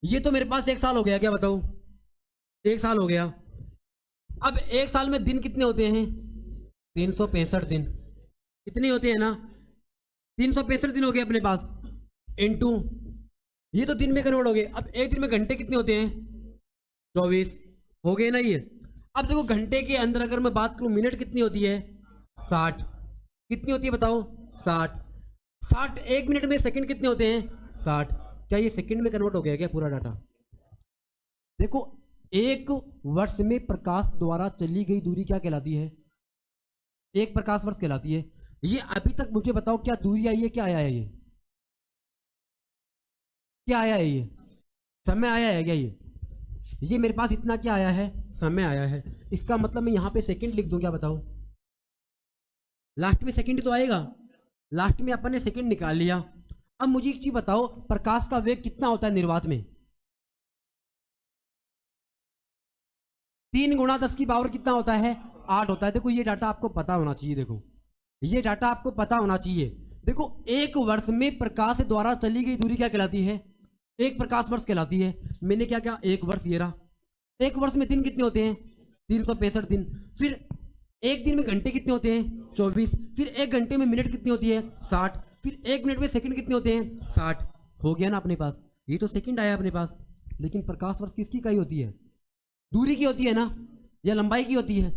ये तो मेरे पास 1 साल हो गया, क्या बताऊं, 1 साल हो गया। अब 1 साल में दिन कितने होते हैं, 365 दिन। कितने होते हैं ना, 365 दिन हो गए अपने पास, इनटू ये तो दिन में कन्वर्ट हो गए। अब एक दिन में घंटे कितने होते हैं, 24 हो गए ना ये। अब देखो घंटे के अंदर अगर मैं बात करूं मिनट कितनी होती है, 60। कितनी होती है बताओ, 60। 60 एक मिनट में सेकंड कितने होते हैं, 60। क्या ये सेकंड में कन्वर्ट हो गया क्या पूरा डाटा। देखो एक वर्ष में प्रकाश द्वारा चली गई दूरी क्या कहलाती है? एक प्रकाश वर्ष कहलाती है। ये अभी तक मुझे बताओ क्या दूरी आई है, क्या आया है? ये क्या आया है? ये समय आया है क्या? ये मेरे पास इतना क्या आया है? समय आया है। इसका मतलब मैं यहां पे सेकंड लिख दूं क्या? बताओ, लास्ट में सेकंड तो आएगा। लास्ट में अपन ने सेकंड निकाल लिया। अब मुझे एक चीज बताओ, प्रकाश का वेग कितना होता है निर्वात में? 3 गुणा 10 की पावर कितना होता है? 8 होता है। देखो ये डाटा आपको पता होना चाहिए। देखो ये डाटा आपको पता होना चाहिए। देखो एक वर्ष में प्रकाश द्वारा चली गई दूरी क्या कहलाती है? एक प्रकाश वर्ष कहलाती है। मैंने क्या क्या, एक वर्ष ये रहा। एक वर्ष में दिन कितने होते हैं? 365 दिन। फिर एक दिन में घंटे कितने होते हैं? 24। फिर एक घंटे में मिनट कितनी होती है? 60। फिर एक मिनट में सेकंड कितने होते हैं? 60। हो गया ना अपने पास? ये तो सेकंड आया अपने पास। लेकिन प्रकाश वर्ष किसकी इकाई होती है? दूरी की होती है ना, या लंबाई की होती है?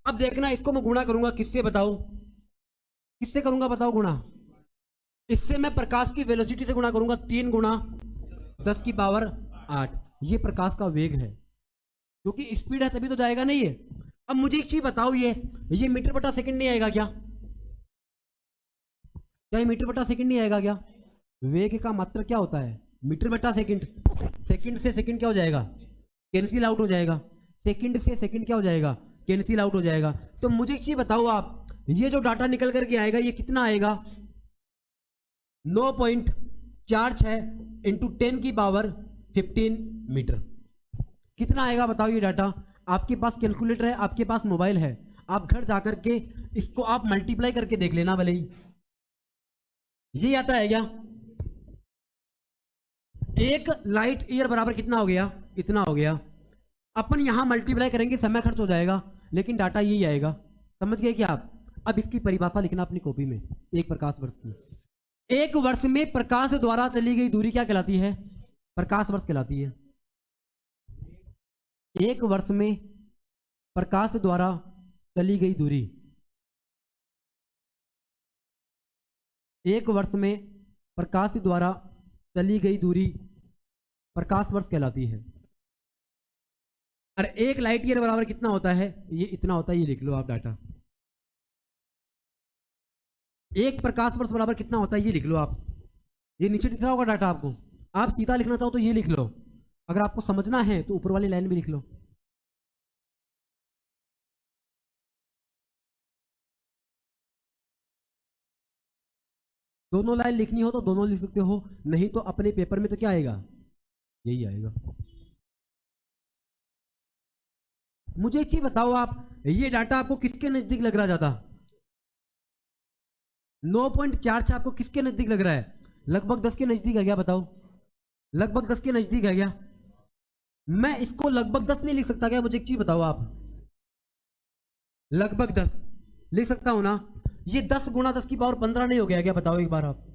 अब देखना, इसको मैं गुणा करूंगा किससे? बताओ किससे करूंगा? बताओ गुणा। इससे मैं प्रकाश की वेलोसिटी से गुणा करूंगा। 3 गुणा 10 की पावर 8। ये प्रकाश का वेग है, क्योंकि स्पीड है तभी तो जाएगा नहीं है। अब मुझे एक चीज बताओ, ये मीटर बटा सेकंड नहीं आएगा क्या? क्या ये मीटर बटा सेकंड नहीं आएगा क्या? वेग का मात्रक क्या होता है? मीटर बटा सेकंड। सेकंड से सेकंड क्या हो जाएगा? कैंसिल आउट हो जाएगा। सेकंड से सेकंड क्या हो जाएगा? कैंसिल आउट हो जाएगा। तो मुझे एक चीज बताओ आप, ये जो डाटा निकल करके आएगा ये कितना आएगा? 9.46 इंटू 10 की पावर 15 मीटर। कितना आएगा बताओ ये डाटा? आपके पास कैलकुलेटर है, आपके पास मोबाइल है, आप घर जाकर के इसको आप मल्टीप्लाई करके देख लेना भले ही। ये आता है क्या? एक लाइट ईयर बराबर कितना हो गया? इतना हो गया। अपन यहां मल्टीप्लाई करेंगे, समय खर्च हो जाएगा, लेकिन डाटा यही आएगा। समझ गए क्या आप? अब इसकी परिभाषा लिखना अपनी कॉपी में, एक प्रकाश वर्ष की। एक वर्ष में प्रकाश द्वारा चली गई दूरी क्या कहलाती है? प्रकाश वर्ष कहलाती है। एक वर्ष में प्रकाश द्वारा चली गई दूरी, एक वर्ष में प्रकाश द्वारा चली गई दूरी प्रकाश वर्ष कहलाती है। और एक लाइट ईयर बराबर कितना होता है? ये इतना होता है। ये लिख लो आप डाटा। एक प्रकाश वर्ष बराबर कितना होता है? ये लिख लो आप। ये नीचे दिख रहा होगा डाटा आपको। आप सीधा लिखना चाहो तो ये लिख लो, अगर आपको समझना है तो ऊपर वाली लाइन भी लिख लो। दोनों लाइन लिखनी हो तो दोनों लिख सकते हो, नहीं तो अपने पेपर में तो क्या आएगा? यही आएगा। मुझे एक चीज बताओ आप, ये डाटा आपको किसके नजदीक लग रहा ज्यादा? 9.46 आपको किसके नजदीक लग रहा है? लगभग 10 के नजदीक है क्या? बताओ, लगभग 10 के नजदीक है क्या? मैं इसको लगभग 10 नहीं लिख सकता क्या? मुझे एक चीज बताओ आप, लगभग 10 लिख सकता हूं ना? ये 10 गुणा 10 की पावर 15 नहीं हो गया क्या? बताओ एक बार आप।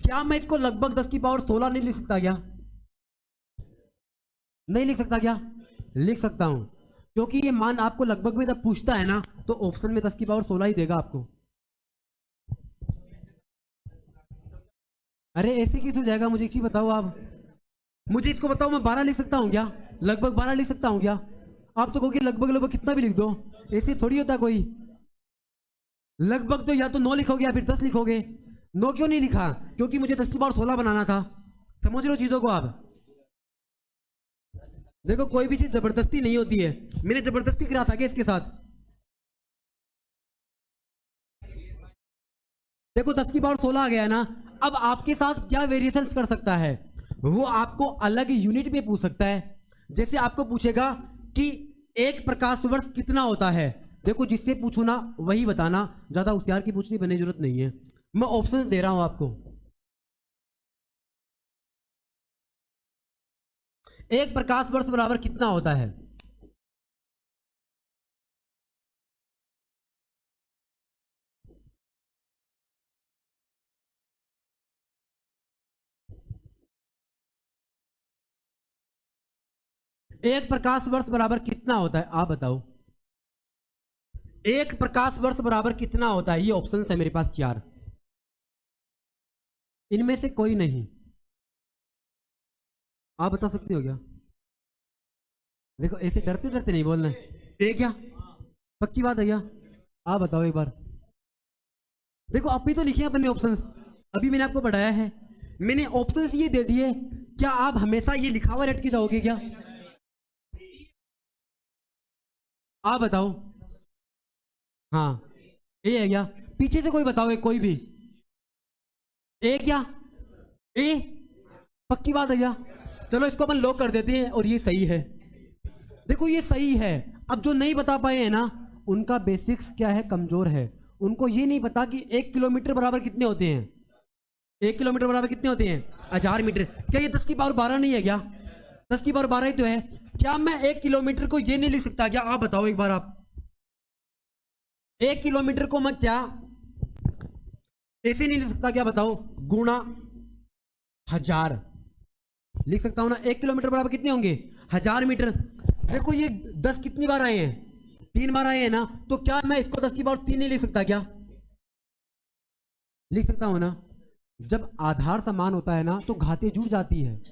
क्या मैं इसको लगभग 10 की पावर 16 नहीं लिख सकता क्या? नहीं लिख सकता क्या? लिख सकता हूं, क्योंकि ये मान आपको लगभग में जब पूछता है ना तो ऑप्शन में 10 की पावर 16 ही देगा आपको। अरे ऐसे कैसे हो जाएगा? मुझे एक चीज बताओ आप, मुझे इसको बताओ, मैं 12 लिख सकता हूँ क्या? लगभग 12 लिख सकता हूँ क्या? आप तो कहोगे लगभग लगभग कितना भी लिख दो, ऐसे थोड़ी होता कोई। लगभग तो या तो 9 लिखोगे या फिर 10 लिखोगे। 9 क्यों नहीं लिखा? क्योंकि मुझे 10 की पावर 16 बनाना था। समझ लो चीजों को आप। देखो कोई भी चीज जबरदस्ती नहीं होती है। मैंने जबरदस्ती करा था क्या इसके साथ? देखो 10 की पावर 16 आ गया ना। अब आपके साथ क्या वेरिएशंस कर सकता है? वो आपको अलग यूनिट में पूछ सकता है। जैसे आपको पूछेगा कि एक प्रकाश वर्ष कितना होता है। देखो जिससे पूछो ना वही बताना, ज्यादा होशियार की पूछनी बनने की जरूरत नहीं है। मैं ऑप्शन दे रहा हूं आपको। एक प्रकाश वर्ष बराबर कितना होता है? एक प्रकाश वर्ष बराबर कितना होता है आप बताओ? एक प्रकाश वर्ष बराबर कितना होता है? ये ऑप्शन है मेरे पास 4, इनमें से कोई नहीं। आप बता सकते हो क्या? देखो ऐसे डरते डरते नहीं बोलना है। एक क्या पक्की बात है क्या? आप बताओ एक बार। देखो अभी तो लिखे अपने ऑप्शंस, अभी मैंने आपको पढ़ाया है, मैंने ऑप्शंस ये दे दिए। क्या आप हमेशा ये लिखा हुआ रट के जाओगे क्या? आप बताओ। हाँ ए है क्या? पीछे से कोई बताओ, एक कोई भी। ए क्या? ए पक्की बात है क्या? चलो इसको अपन लॉक कर देते हैं और ये सही है। देखो ये सही है। अब जो नहीं बता पाए हैं ना, उनका बेसिक्स क्या है, कमजोर है। उनको ये नहीं पता कि 1 किलोमीटर बराबर कितने होते हैं। 1 किलोमीटर बराबर कितने होते हैं? 1000 मीटर। क्या ये 10 की पावर 12 नहीं है क्या? 10 की पावर 12 ही तो है। क्या मैं 1 किलोमीटर को ये नहीं लिख सकता क्या? आप बताओ एक बार आप। 1 किलोमीटर को मैं क्या ऐसे नहीं लिख सकता क्या? बताओ। गुणा 1000 लिख सकता हूं ना। 1 किलोमीटर बराबर कितने होंगे? 1000 मीटर। देखो ये 10 कितनी बार आए हैं? 3 बार आए हैं ना। तो क्या मैं इसको 10 की पावर 3 नहीं लिख सकता क्या? लिख सकता हूं ना। जब आधार समान होता है ना तो घातें जुड़ जाती है।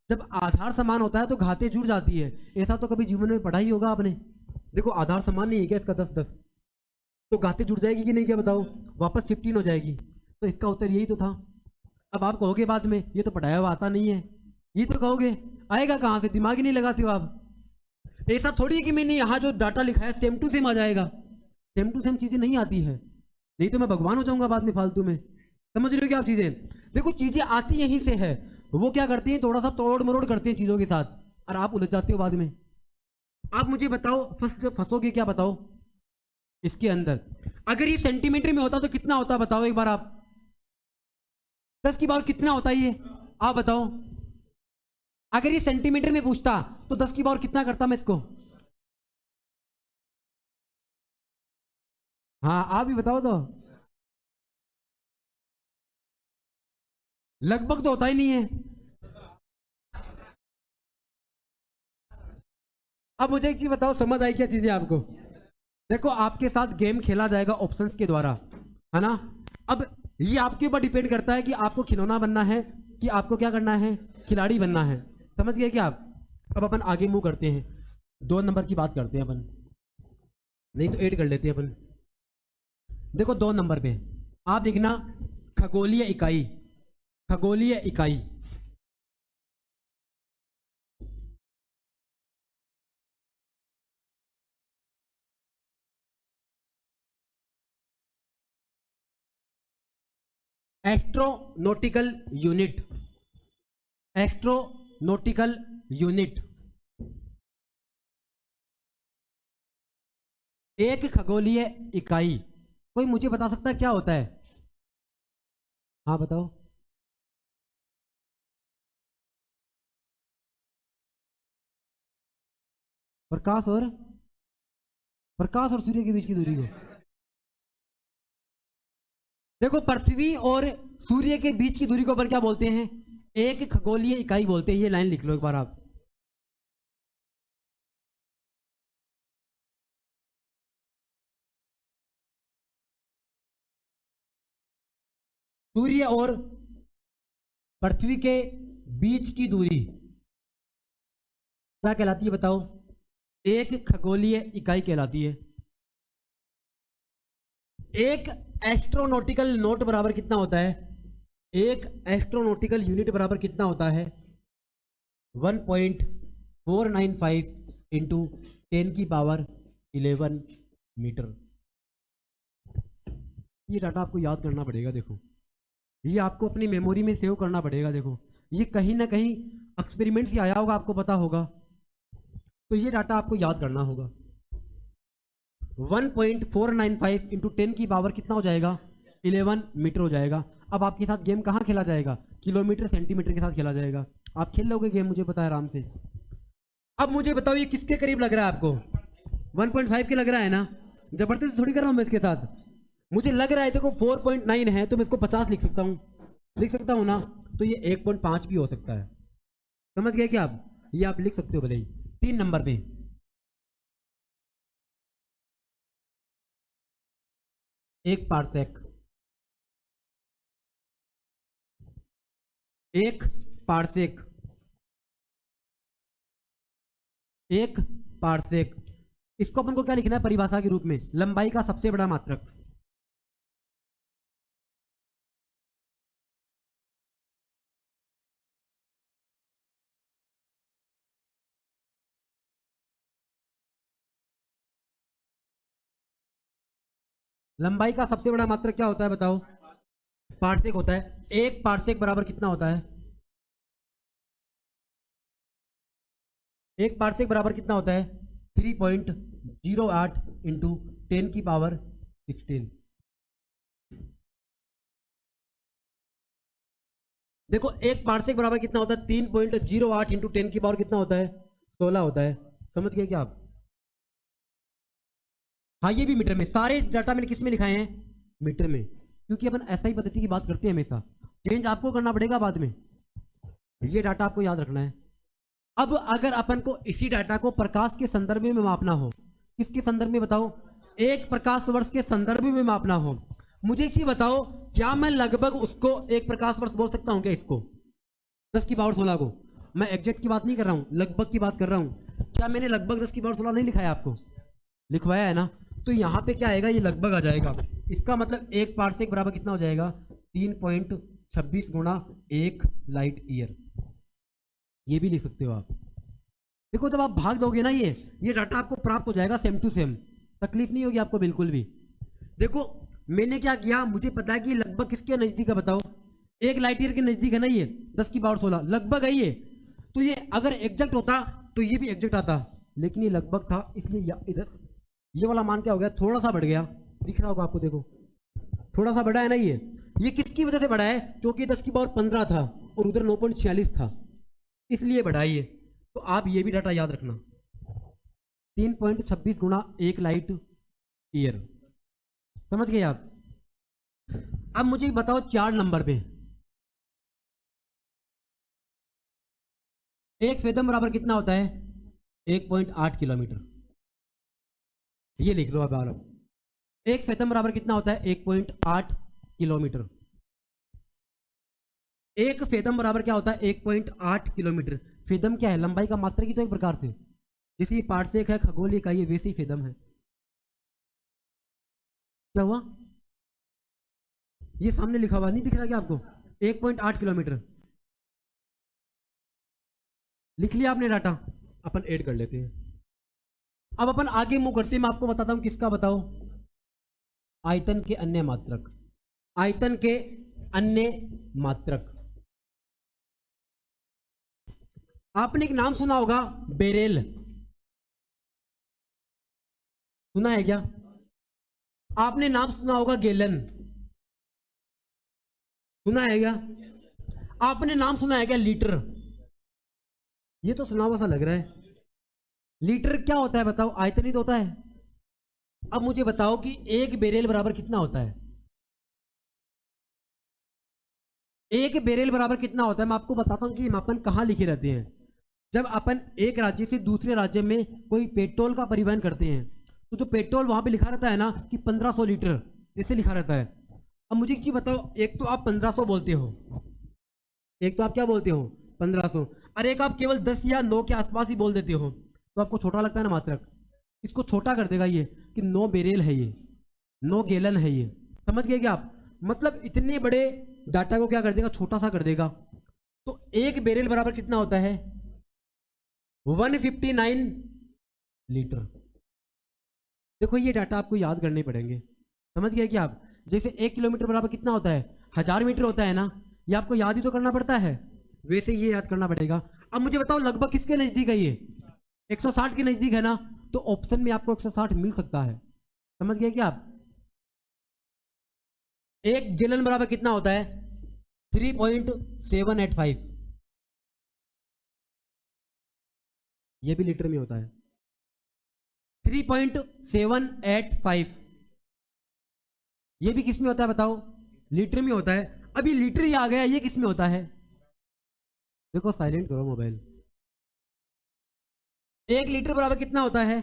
जब आधार समान होता है तो घातें जुड़ जाती है। ऐसा तो कभी जीवन में पढ़ा ही होगा आपने। देखो आधार समान नहीं है क्या इसका? 10 10 तो घातें जुड़ जाएगी कि नहीं? क्या बताओ। वापस 15 हो जाएगी। तो इसका उत्तर यही तो था। अब आप कहोगे बाद में ये तो पढ़ाया हुआ आता नहीं है, ये तो कहोगे। आएगा कहां से? दिमाग ही नहीं लगाते हो आप। ऐसा थोड़ी है कि मैंने यहाँ जो डाटा लिखा है सेम टू सेम आ जाएगा। सेम टू सेम चीजें नहीं आती है, नहीं तो मैं भगवान हो जाऊंगा बाद में फालतू में। समझ रहे हो क्या आप चीजें? देखो चीजें आती यहीं से है। वो क्या करती हैं, थोड़ा सा तोड़ मरोड़ करते हैं चीजों के साथ, और आप उलझ जाते हो बाद में। आप मुझे बताओ फंस फंसोगे क्या? बताओ। इसके अंदर अगर ये सेंटीमीटर में होता तो कितना होता? बताओ एक बार आप। 10 की पावर कितना होता है ये? आप बताओ। अगर ये सेंटीमीटर में पूछता तो 10 की पावर कितना करता मैं इसको? हाँ आप ही बताओ तो। लगभग तो होता ही नहीं है। अब मुझे एक चीज बताओ, समझ आई क्या चीजें आपको? देखो आपके साथ गेम खेला जाएगा ऑप्शंस के द्वारा, है ना। अब ये आपके ऊपर डिपेंड करता है कि आपको खिलौना बनना है कि आपको क्या करना है, खिलाड़ी बनना है। समझ गए क्या आप? अब अपन आगे मूव करते हैं। 2 नंबर की बात करते हैं अपन, नहीं तो 8 कर लेते हैं अपन। देखो 2 नंबर पे आप लिखना खगोलीय इकाई। खगोलीय इकाई। Astronautical unit. Astronautical unit. एक खगोलीय इकाई। कोई मुझे बता सकता है क्या होता है? हाँ बताओ। प्रकाश और प्रकाश और सूर्य के बीच की दूरी को। देखो पृथ्वी और सूर्य के बीच की दूरी को अपन क्या बोलते हैं? एक खगोलीय इकाई बोलते हैं। ये लाइन लिख लो एक बार आप। सूर्य और पृथ्वी के बीच की दूरी क्या कहलाती है? बताओ। एक खगोलीय इकाई कहलाती है। एक एस्ट्रोनॉटिकल नोट बराबर कितना होता है? एक एस्ट्रोनॉटिकल यूनिट बराबर कितना होता है? 1.495 इंटू 10 की पावर 11 मीटर। ये डाटा आपको याद करना पड़ेगा। देखो ये आपको अपनी मेमोरी में सेव करना पड़ेगा। देखो ये कहीं ना कहीं एक्सपेरिमेंट से आया होगा, आपको पता होगा। तो ये डाटा आपको याद करना होगा। 1.495 इंटू 10 की पावर कितना हो जाएगा? 11 मीटर हो जाएगा। अब आपके साथ गेम कहाँ खेला जाएगा? किलोमीटर सेंटीमीटर के साथ खेला जाएगा। आप खेल लोगे गेम, मुझे पता है आराम से। अब मुझे बताओ ये किसके करीब लग रहा है आपको? 1.5 के लग रहा है ना? जबरदस्ती थोड़ी कर रहा हूं मैं इसके साथ। मुझे लग रहा है देखो 4.9 है तो मैं इसको 50 लिख सकता हूँ। लिख सकता हूँ ना? तो ये 1.5 भी हो सकता है। समझ गए क्या आप? ये आप लिख सकते हो भले ही। 3 नंबर पे एक पारसेक। एक पारसेक। 1 पार्सेक। इसको अपन को क्या लिखना है परिभाषा के रूप में? लंबाई का सबसे बड़ा मात्रक। लंबाई का सबसे बड़ा मात्रक क्या होता है बताओ? पार्सेक होता है। 1 पार्सेक बराबर कितना होता है? 1 पार्सेक बराबर कितना होता है? 3.08 इंटू 10⁻16। देखो 1 पार्सेक बराबर कितना होता है? 3.08 इंटू 10 की पावर कितना होता है? 16 होता है। समझ गए क्या आप? हाँ ये भी मीटर में। सारे डाटा मैंने किस में लिखाए हैं? मीटर में, क्योंकि अपन ऐसा ही पद्धति की बात करते हैं हमेशा। चेंज आपको करना पड़ेगा बाद में, ये डाटा आपको याद रखना है। अब अगर अपन को इसी डाटा को प्रकाश के संदर्भ में मापना हो, किसके संदर्भ में बताओ? 1 प्रकाश वर्ष के संदर्भ में मापना हो, मुझे एक चीज बताओ, क्या मैं लगभग उसको 1 प्रकाश वर्ष बोल सकता हूं क्या? इसको 10 की पावर 16 को, मैं एग्जैक्ट की बात नहीं कर रहा हूं, लगभग की बात कर रहा हूं। क्या मैंने लगभग 10 की पावर 16 नहीं लिखाया? आपको लिखवाया है ना? तो यहां पे क्या आएगा? ये लगभग आ जाएगा। इसका मतलब 1 पार्सेक बराबर कितना हो जाएगा? 3.26 गुणा 1 लाइट ईयर। ये भी लिख सकते हो आप। देखो जब आप भाग दोगे ना, ये डाटा आपको प्राप्त हो जाएगा सेम टू सेम, तकलीफ नहीं होगी आपको बिल्कुल भी। देखो मैंने क्या किया, मुझे पता है कि लगभग किसके नजदीक है बताओ? 1 लाइट ईयर के नजदीक है ना, ये 10 की पावर 16 लगभग है ये। तो ये अगर एग्जैक्ट होता तो ये भी एग्जैक्ट आता, लेकिन ये लगभग था, इसलिए इधर ये वाला मान क्या हो गया? थोड़ा सा बढ़ गया। दिख रहा होगा आपको, देखो थोड़ा सा बढ़ा है ना। ये किसकी वजह से बढ़ा है? क्योंकि 10 की पावर 15 था और उधर 9.46 था, इसलिए बढ़ा है ये। तो आप ये भी डाटा याद रखना, 3.26 गुणा 1 लाइट ईयर। समझ गए आप? अब मुझे बताओ 4 नंबर पे 1 फेदम बराबर कितना होता है? 1.8 किलोमीटर। ये लिख लो अब आप। 1 फेदम बराबर कितना होता है? 1.8 किलोमीटर। 1 फेदम बराबर क्या होता है? 1.8 किलोमीटर। फेदम क्या है? लंबाई का मात्रक ही तो एक प्रकार से, जैसे ये पार्सेक है, खगोलीय इकाई है, वैसे ही फेदम है। क्या हुआ? ये सामने लिखा हुआ नहीं दिख रहा क्या आपको? 1.8 किलोमीटर। लिख लिया आपने डाटा, अपन ऐड कर लेते हैं। अब अपन आगे मूव करते हैं। मैं आपको बताता हूं किसका, बताओ? आयतन के अन्य मात्रक। आयतन के अन्य मात्रक। आपने एक नाम सुना होगा, बेरेल। सुना है क्या? आपने नाम सुना होगा गैलन। सुना है क्या? आपने नाम सुना है क्या लीटर? ये तो सुना हुआ सा लग रहा है। लीटर क्या होता है बताओ? आयतन ही तो होता है। अब मुझे बताओ कि 1 बेरेल बराबर कितना होता है? 1 बेरेल बराबर कितना होता है? मैं आपको बताता हूं कि मापन कहां लिखे रहते हैं। जब अपन एक राज्य से दूसरे राज्य में कोई पेट्रोल का परिवहन करते हैं, तो जो पेट्रोल वहां पे लिखा रहता है ना कि 1500 लीटर, ऐसे लिखा रहता है। अब मुझे एक चीज बताओ, एक तो आप 1500 बोलते हो, एक तो आप क्या बोलते हो? 1500। अरे एक आप केवल 10 या 9 के आसपास ही बोल देते हो, तो आपको छोटा लगता है ना मात्रक। इसको छोटा कर देगा ये कि 9 बेरेल है, ये 9 गैलन है ये। समझ गए क्या आप? मतलब इतने बड़े डाटा को क्या कर देगा? छोटा सा कर देगा। तो 1 बेरेल बराबर कितना होता है? 159 लीटर। देखो ये डाटा आपको याद करने पड़ेंगे। समझ गए क्या आप? जैसे 1 किलोमीटर बराबर कितना होता है? 1000 मीटर होता है ना। ये आपको याद ही तो करना पड़ता है, वैसे ये याद करना पड़ेगा। अब मुझे बताओ लगभग किसके नजदीक है? ये 160 के नजदीक है ना, तो ऑप्शन में आपको 160 मिल सकता है। समझ गए क्या आप? 1 गैलन बराबर कितना होता है? 3.785। ये भी लीटर में होता है, 3.785। ये भी किस में होता है बताओ? लीटर में होता है। अभी लीटर ही आ गया, ये किस में होता है? देखो साइलेंट करो मोबाइल। 1 लीटर बराबर कितना होता है?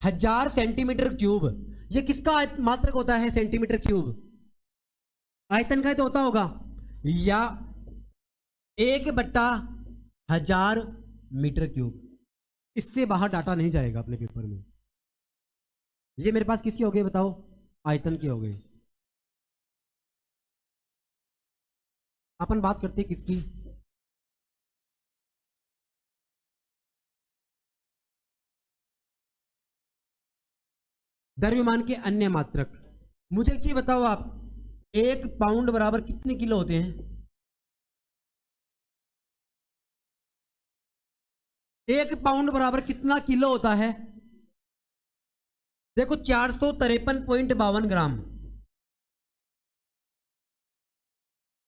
1000 सेंटीमीटर क्यूब। ये किसका मात्रक होता है? Centimetre cube. आयतन का ही तो होता होगा, या 1/1000 मीटर क्यूब। इससे बाहर डाटा नहीं जाएगा अपने पेपर में। ये मेरे पास किसकी हो गई बताओ? आयतन की हो गई। अपन बात करते हैं किसकी? द्रव्यमान के अन्य मात्रक। मुझे एक चीज बताओ आप, 1 पाउंड बराबर कितने किलो होते हैं? 1 पाउंड बराबर कितना किलो होता है? देखो 453.52 ग्राम।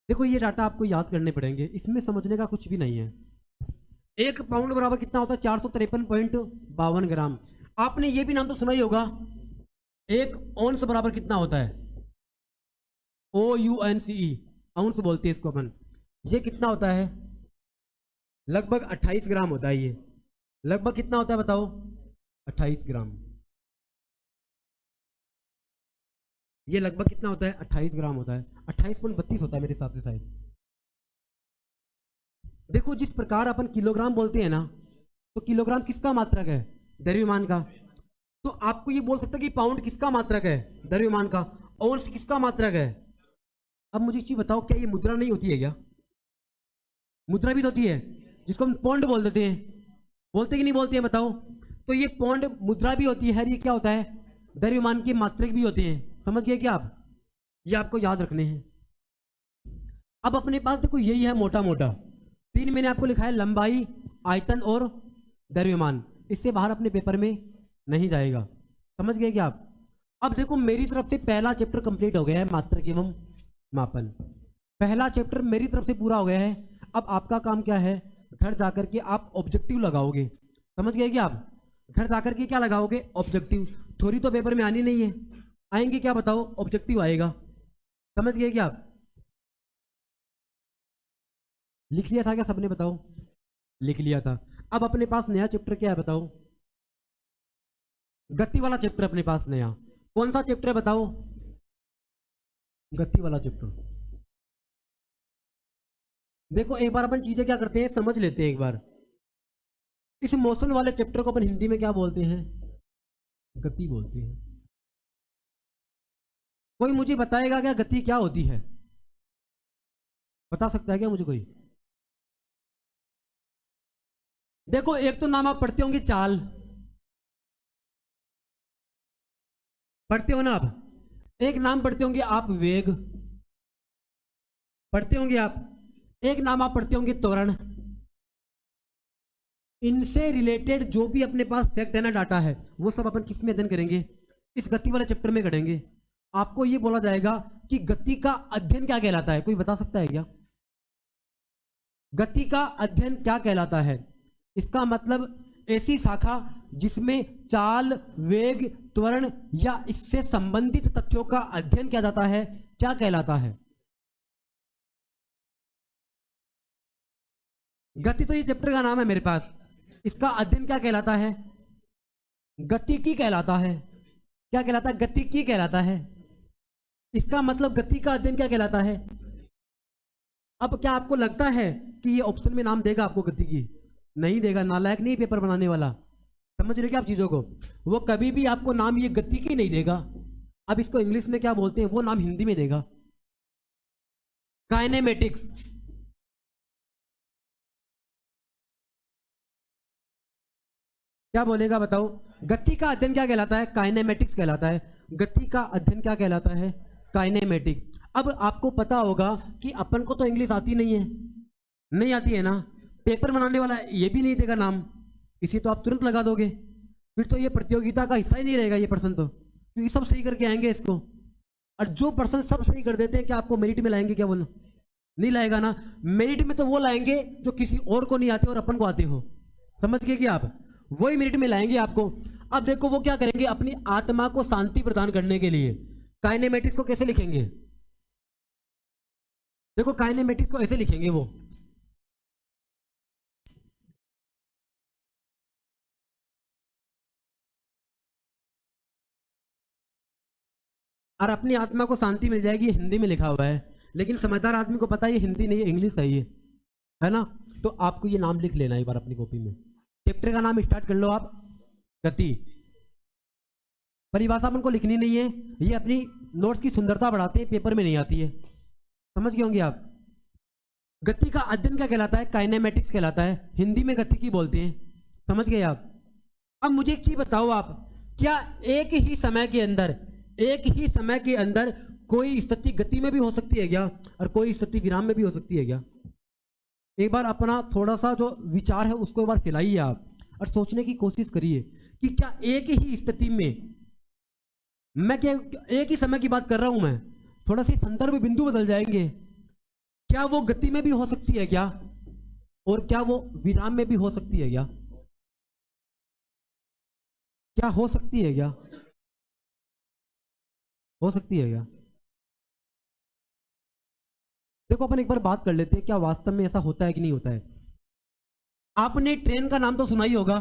देखो ये डाटा आपको याद करने पड़ेंगे, इसमें समझने का कुछ भी नहीं है। 1 पाउंड बराबर कितना होता है? 453.52 ग्राम। आपने ये भी नाम तो सुना ही होगा, 1 औंस बराबर कितना होता है? OUNCE, औंस बोलते हैं इसको अपन। ये कितना होता है? लगभग 28 ग्राम होता है। ये लगभग कितना होता है बताओ? 28 ग्राम। ये लगभग कितना होता है? 28 ग्राम होता है। 28.32 होता है मेरे हिसाब से शायद। देखो जिस प्रकार अपन किलोग्राम बोलते हैं ना, तो किलोग्राम किसका मात्रक है? द्रव्यमान का। तो आपको ये बोल सकता है कि पाउंड किसका मात्रक है? द्रव्यमान का। औंस किसका मात्रक है? अब मुझे एक चीज बताओ, क्या ये मुद्रा नहीं होती है क्या? मुद्रा भी तो होती है, जिसको हम पौंड बोल देते हैं। बोलते कि नहीं बोलते हैं बताओ? तो ये पौंड मुद्रा भी होती है, ये क्या होता है? द्रव्यमान के मात्रक भी होते हैं। समझ गए क्या आप? ये आपको याद रखने हैं। अब अपने पास देखो यही है मोटा मोटा 3 मैंने आपको लिखा है, लंबाई, आयतन और द्रव्यमान। इससे बाहर अपने पेपर में नहीं जाएगा। समझ गए क्या आप? अब देखो मेरी तरफ से पहला चैप्टर कंप्लीट हो गया है, मात्रक एवं मापन। पहला चैप्टर मेरी तरफ से पूरा हो गया है। अब आपका काम क्या है? घर जाकर के आप ऑब्जेक्टिव लगाओगे। समझ गए क्या आप? घर जाकर के क्या लगाओगे? ऑब्जेक्टिव। थ्योरी तो पेपर में आनी नहीं है, आएंगे क्या बताओ? ऑब्जेक्टिव आएगा। समझ गए क्या आप? लिख लिया था क्या सबने बताओ? लिख लिया था। अब अपने पास नया चैप्टर क्या है बताओ? गति वाला चैप्टर अपने पास नया। कौन सा चैप्टर है बताओ? गति वाला चैप्टर। देखो एक बार अपन चीजें क्या करते हैं, समझ लेते हैं एक बार। इस मोशन वाले चैप्टर को अपन हिंदी में क्या बोलते हैं? गति बोलते हैं। कोई मुझे बताएगा क्या गति क्या होती है? बता सकता है क्या मुझे कोई? देखो एक तो नाम आप पढ़ते होंगे चाल, पढ़ते हो ना आप? एक नाम पढ़ते होंगे आप वेग, पढ़ते होंगे आप? एक नाम आप पढ़ते होंगे त्वरण। इनसे रिलेटेड जो भी अपने पास फैक्ट है ना, डाटा है, वो सब अपन किस में अध्ययन करेंगे? इस गति वाले चैप्टर में करेंगे। आपको ये बोला जाएगा कि गति का अध्ययन क्या कहलाता है? कोई बता सकता है क्या? गति का अध्ययन क्या कहलाता है? इसका मतलब ऐसी शाखा जिसमें चाल, वेग, त्वरण या इससे संबंधित तथ्यों का अध्ययन किया जाता है, क्या कहलाता है? गति तो ये चैप्टर का नाम है मेरे पास। इसका अध्ययन क्या कहलाता है? गतिकी कहलाता है। क्या कहलाता है? गतिकी कहलाता है। इसका मतलब गति का अध्ययन क्या कहलाता है? अब क्या आपको लगता है कि ये ऑप्शन में नाम देगा आपको गतिकी? नहीं देगा, नालायक नहीं पेपर बनाने वाला। समझ रहे क्या आप चीजों को? वो कभी भी आपको नाम ये गतिकी नहीं देगा। अब इसको इंग्लिश में क्या बोलते हैं, वो नाम हिंदी में देगा, काइनेमेटिक्स। क्या बोलेगा बताओ? गति का अध्ययन क्या कहलाता है? काइनेमेटिक्स कहलाता है। गति का अध्ययन क्या कहलाता है? काइनेमेटिक। अब आपको पता होगा कि अपन को तो इंग्लिश आती नहीं है, नहीं आती है ना? पेपर बनाने वाला ये भी नहीं देगा नाम, इसी तो आप तुरंत लगा दोगे। फिर तो ये प्रतियोगिता का हिस्सा ही नहीं रहेगा ये पर्सन तो, क्योंकि सब सही करके आएंगे इसको। और जो पर्सन सब सही कर देते हैं, क्या आपको मेरिट में लाएंगे? क्या बोलो? नहीं लाएगा ना। मेरिट में तो वो लाएंगे जो किसी और को नहीं आते और अपन को आते हो। समझ गए कि आप? वही मेरिट में लाएंगे आपको। अब देखो वो क्या करेंगे, अपनी आत्मा को शांति प्रदान करने के लिए काइनेमेटिक्स को कैसे लिखेंगे? देखो काइनेमेटिक्स को ऐसे लिखेंगे वो, और अपनी आत्मा को शांति मिल जाएगी। हिंदी में लिखा हुआ है, लेकिन समझदार आदमी को पता है ये हिंदी नहीं है, इंग्लिश है ये। है ना। तो आपको ये नाम लिख लेना एक बार अपनी कॉपी में। चैप्टर का नाम स्टार्ट कर लो आप, गति। परिभाषा अपन को लिखनी नहीं है, ये अपनी नोट्स की सुंदरता बढ़ाते हैं, पेपर में नहीं आती है, समझ गए होंगे आप। गति का अध्ययन क्या कहलाता है? काइनेमेटिक्स कहलाता है, हिंदी में गतिकी बोलते हैं, समझ गए आप। अब मुझे एक चीज बताओ आप, क्या एक ही समय के अंदर कोई स्थिति गति में भी हो सकती है क्या, और कोई स्थिति विराम में भी हो सकती है क्या? एक बार अपना थोड़ा सा जो विचार है उसको एक बार फैलाइए आप और सोचने की कोशिश करिए कि क्या एक ही स्थिति में, मैं क्या एक ही समय की बात कर रहा हूं, मैं थोड़ा सी संदर्भ बिंदु बदल जाएंगे, क्या वो गति में भी हो सकती है क्या, और क्या वो विराम में भी हो सकती है क्या? क्या हो सकती है क्या? हो सकती है क्या? देखो अपन एक बार बात कर लेते हैं, क्या वास्तव में ऐसा होता है कि नहीं होता है। आपने ट्रेन का नाम तो सुना ही होगा।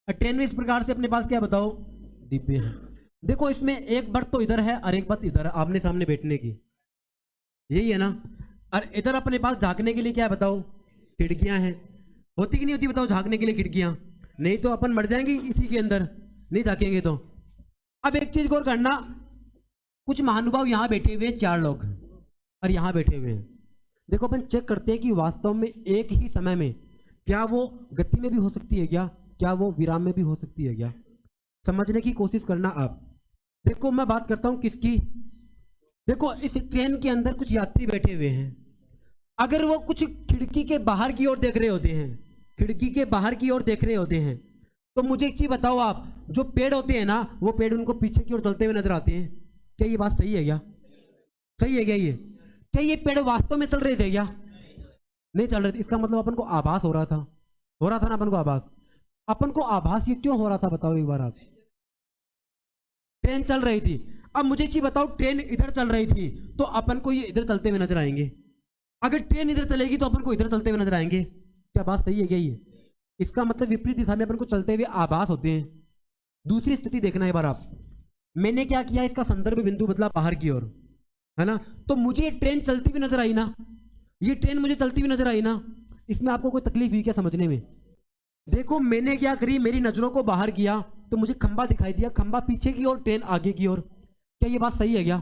ट्रेन में इस प्रकार से अपने पास क्या बताओ, डिब्बे हैं। देखो इसमें एक बर्थ तो इधर है और एक बर्थ इधर है, आमने सामने बैठने की, यही है ना। और इधर अपने पास झांकने के लिए क्या है बताओ, खिड़कियां हैं। होती कि नहीं होती बताओ झांकने के लिए खिड़कियां? नहीं तो अपन मर जाएंगे इसी के अंदर, नहीं झांकेंगे तो। अब एक चीज गौर करना, कुछ महानुभाव यहां बैठे हुए हैं, 4 लोग, और यहां बैठे हुए हैं। देखो अपन चेक करते हैं कि वास्तव में एक ही समय में क्या वो गति में भी हो सकती है क्या, क्या वो विराम में भी हो सकती है क्या, समझने की कोशिश करना आप। देखो मैं बात करता हूं किसकी, देखो इस ट्रेन के अंदर कुछ यात्री बैठे हुए हैं, अगर वो कुछ खिड़की के बाहर की ओर देख रहे होते हैं, खिड़की के बाहर की ओर देख रहे होते हैं, तो मुझे एक चीज बताओ आप, जो पेड़ होते हैं ना, वो पेड़ उनको पीछे की ओर चलते हुए नजर आते हैं। क्या ये बात सही है क्या? सही है क्या ये? क्या ये पेड़ वास्तव में चल रहे थे क्या? नहीं चल रहे थे। इसका मतलब अपन को आभास हो रहा था ना अपन को आभास। अपन को आभास ये क्यों हो रहा था बताओ एक बार आप। ट्रेन चल रही थी, अब मुझे चीज बताओ, ट्रेन इधर चल रही थी तो अपन को ये इधर चलते हुए नजर आएंगे, अगर ट्रेन इधर चलेगी तो अपन को इधर चलते हुए नजर आएंगे। क्या बात सही है क्या ये? इसका मतलब विपरीत दिशा में अपन को चलते हुए आभास होते हैं। दूसरी स्थिति देखना एक बार आप, मैंने क्या किया, इसका संदर्भ बिंदु बदला बाहर की ओर, है ना। तो मुझे ये ट्रेन चलती हुई नजर आई ना, ये ट्रेन मुझे चलती हुई नजर आई ना। इसमें आपको कोई तकलीफ हुई क्या समझने में? देखो मैंने क्या करी, मेरी नजरों को बाहर किया तो मुझे खंबा दिखाई दिया, खंबा पीछे की ओर, ट्रेन आगे की ओर। क्या ये बात सही है क्या?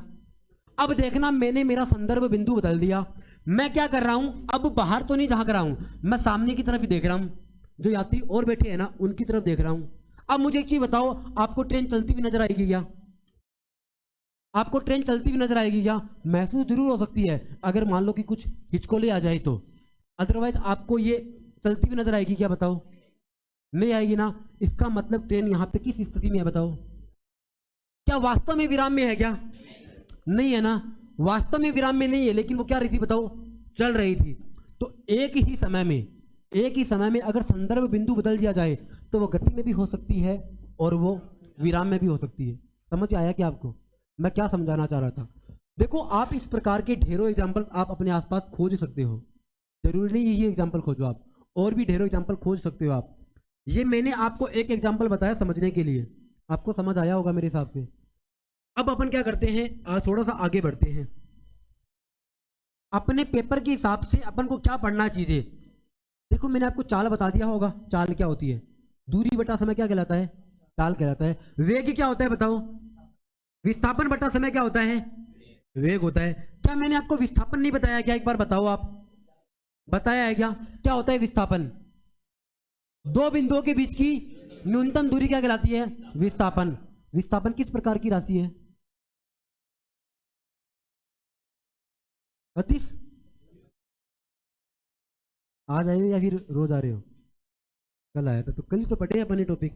अब देखना मैंने मेरा संदर्भ बिंदु बदल दिया, मैं क्या कर रहा हूं, अब बाहर तो नहीं झांक रहा हूं, मैं सामने की तरफ ही देख रहा हूं, जो यात्री और बैठे हैं ना उनकी तरफ देख रहा हूं। अब मुझे एक चीज बताओ, आपको ट्रेन चलती हुई नजर आएगी क्या? आपको ट्रेन चलती हुई नजर आएगी क्या? महसूस जरूर हो सकती है अगर मान लो कि कुछ हिचकोले आ जाए तो, अदरवाइज आपको ये चलती हुई नजर आएगी क्या बताओ? नहीं आएगी ना। इसका मतलब ट्रेन यहां पे किस स्थिति में है बताओ? क्या वास्तव में विराम में है क्या? नहीं है ना, वास्तव में विराम में नहीं है, लेकिन वो क्या रही थी बताओ, चल रही थी। तो एक ही समय में अगर संदर्भ बिंदु बदल दिया जाए तो वो गति में भी हो सकती है और वो विराम में भी हो सकती है। समझ आया क्या आपको मैं क्या समझाना चाह रहा था? देखो आप इस प्रकार के ढेरों एग्जाम्पल आप अपने आसपास खोज सकते हो, जरूरी नहीं ये एग्जाम्पल खोजो आप, और भी ढेरों एग्जाम्पल खोज सकते हो आप। ये मैंने आपको एक एग्जाम्पल बताया समझने के लिए, आपको समझ आया होगा मेरे हिसाब से। अब अपन क्या करते हैं, आज थोड़ा सा आगे बढ़ते हैं। अपने पेपर के हिसाब से अपन को क्या पढ़ना चाहिए। देखो मैंने आपको चाल बता दिया होगा, चाल क्या होती है, दूरी बटा समय क्या कहलाता है, चाल कहलाता है। वेग क्या होता है बताओ, विस्थापन बटा समय क्या होता है, वेग होता है। क्या मैंने आपको विस्थापन नहीं बताया क्या? एक बार बताओ आप, बताया है क्या? क्या होता है विस्थापन? दो बिंदुओं के बीच की न्यूनतम दूरी क्या कहलाती है, विस्थापन। विस्थापन किस प्रकार की राशि है? अतीश आज आए हो या फिर रोज आ रहे हो? कल आया था, तो कल तो पढ़े अपन ने टॉपिक।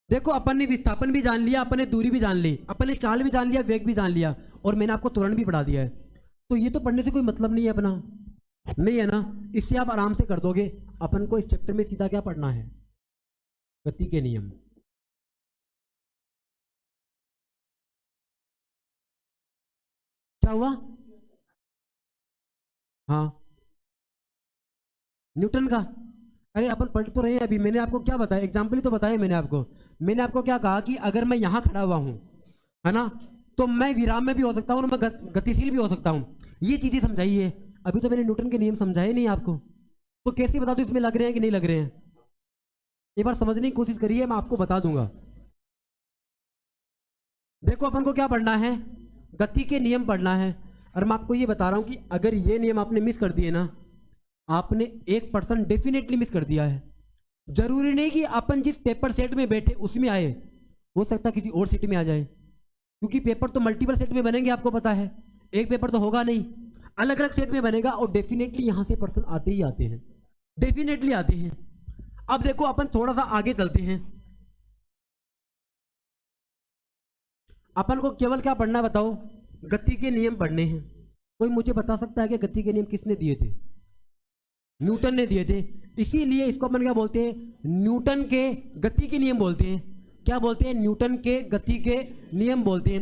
देखो अपन ने विस्थापन भी जान लिया, अपन ने दूरी भी जान ली, अपन ने चाल भी जान लिया, वेग भी जान लिया, और मैंने आपको त्वरण भी पढ़ा दिया है। तो ये तो पढ़ने से कोई मतलब नहीं है अपना, नहीं है ना। इससे आप आराम से कर दोगे। अपन को इस चैप्टर में सीधा क्या पढ़ना है, गति के नियम। क्या हुआ? हाँ न्यूटन का, अरे अपन पढ़ तो रहे हैं अभी। मैंने आपको क्या बताया, एग्जाम्पल ही तो बताया मैंने आपको क्या कहा कि अगर मैं यहां खड़ा हुआ हूं, है ना, तो मैं विराम में भी हो सकता हूं और मैं गतिशील भी हो सकता हूं। ये चीजें समझाइए। अभी तो मैंने न्यूटन के नियम समझाए नहीं आपको, तो कैसे बता दूं इसमें लग रहे हैं कि नहीं लग रहे हैं? एक बार समझने की कोशिश करिए, मैं आपको बता दूंगा। देखो अपन को क्या पढ़ना है, गति के नियम पढ़ना है। और मैं आपको ये बता रहा हूं कि अगर ये नियम आपने मिस कर दिए ना, आपने 1% डेफिनेटली मिस कर दिया है। जरूरी नहीं कि अपन जिस पेपर सेट में बैठे उसमें आए, हो सकता किसी और सेट में आ जाए, क्योंकि पेपर तो मल्टीपल सेट में बनेंगे, आपको पता है। एक पेपर तो होगा नहीं, अलग अलग सेट में बनेगा, और डेफिनेटली यहां से पर्सन आते ही आते हैं, डेफिनेटली आते हैं। अब देखो अपन थोड़ा सा आगे चलते हैं। अपन को केवल क्या पढ़ना है बताओ? गति के नियम पढ़ने हैं। कोई मुझे बता सकता है कि गति के नियम किसने दिए थे? न्यूटन ने दिए थे। इसीलिए इसको अपन क्या बोलते हैं? न्यूटन के गति के नियम बोलते हैं। क्या बोलते हैं? न्यूटन के गति के नियम बोलते हैं।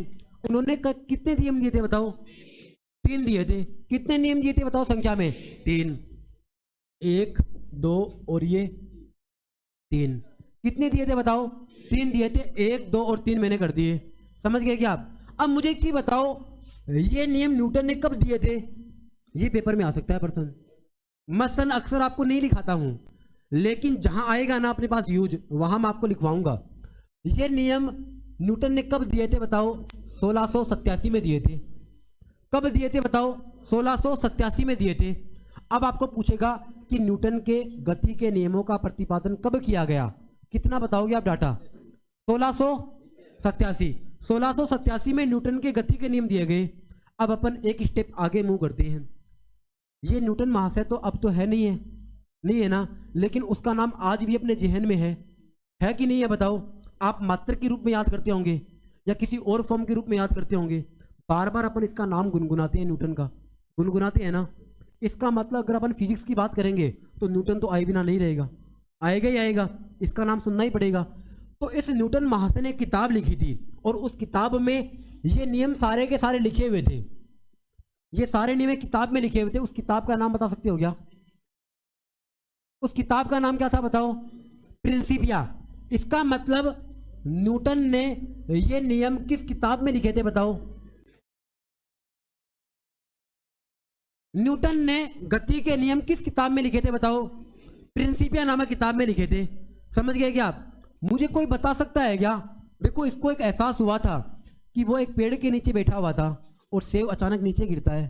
उन्होंने कितने नियम दिए थे बताओ? 3 दिए थे। कितने नियम दिए थे बताओ संख्या में? 3। 1, 2 और ये 3। कितने दिए थे बताओ? 3 दिए थे। 1, 2 और 3 मैंने कर दिए। समझ गए क्या आप? अब मुझे एक चीज बताओ, ये नियम न्यूटन ने कब दिए थे? ये पेपर में आ सकता है पर्सन, मसलन अक्सर आपको नहीं लिखाता हूं, लेकिन जहां आएगा ना अपने पास यूज, वहां मैं आपको लिखवाऊंगा। ये नियम न्यूटन ने कब दिए थे बताओ? 1687 में दिए थे। कब दिए थे बताओ? 1687 में दिए थे। अब आपको पूछेगा कि न्यूटन के गति के नियमों का प्रतिपादन कब किया गया? कितना बताओगे आप डाटा? 1687। 1687 में न्यूटन के गति के नियम दिए गए। अब अपन एक स्टेप आगे मूव करते हैं। ये न्यूटन महाशय तो अब तो है नहीं है, नहीं है ना, लेकिन उसका नाम आज भी अपने जहन में है कि नहीं है बताओ? आप मात्र के रूप में याद करते होंगे या किसी और फॉर्म के रूप में याद करते होंगे। बार बार अपन इसका नाम गुनगुनाते हैं, न्यूटन का गुनगुनाते हैं ना। इसका मतलब अगर अपन फिजिक्स की बात करेंगे तो न्यूटन तो आए बिना नहीं रहेगा, आएगा ही आएगा, इसका नाम सुनना ही पड़ेगा। तो इस न्यूटन महाशय ने किताब लिखी थी, और उस किताब में ये नियम सारे के सारे लिखे हुए थे। ये सारे नियम किताब में लिखे हुए थे। उस किताब का नाम बता सकते हो क्या? उस किताब का नाम क्या था बताओ? प्रिंसिपिया। इसका मतलब न्यूटन ने ये नियम किस किताब में लिखे थे बताओ? न्यूटन ने गति के नियम किस किताब में लिखे थे बताओ? प्रिंसिपिया नामक किताब में लिखे थे। समझ गए क्या आप? मुझे कोई बता सकता है क्या? देखो, इसको एक एहसास हुआ था कि वो एक पेड़ के नीचे बैठा हुआ था और सेब अचानक नीचे गिरता है,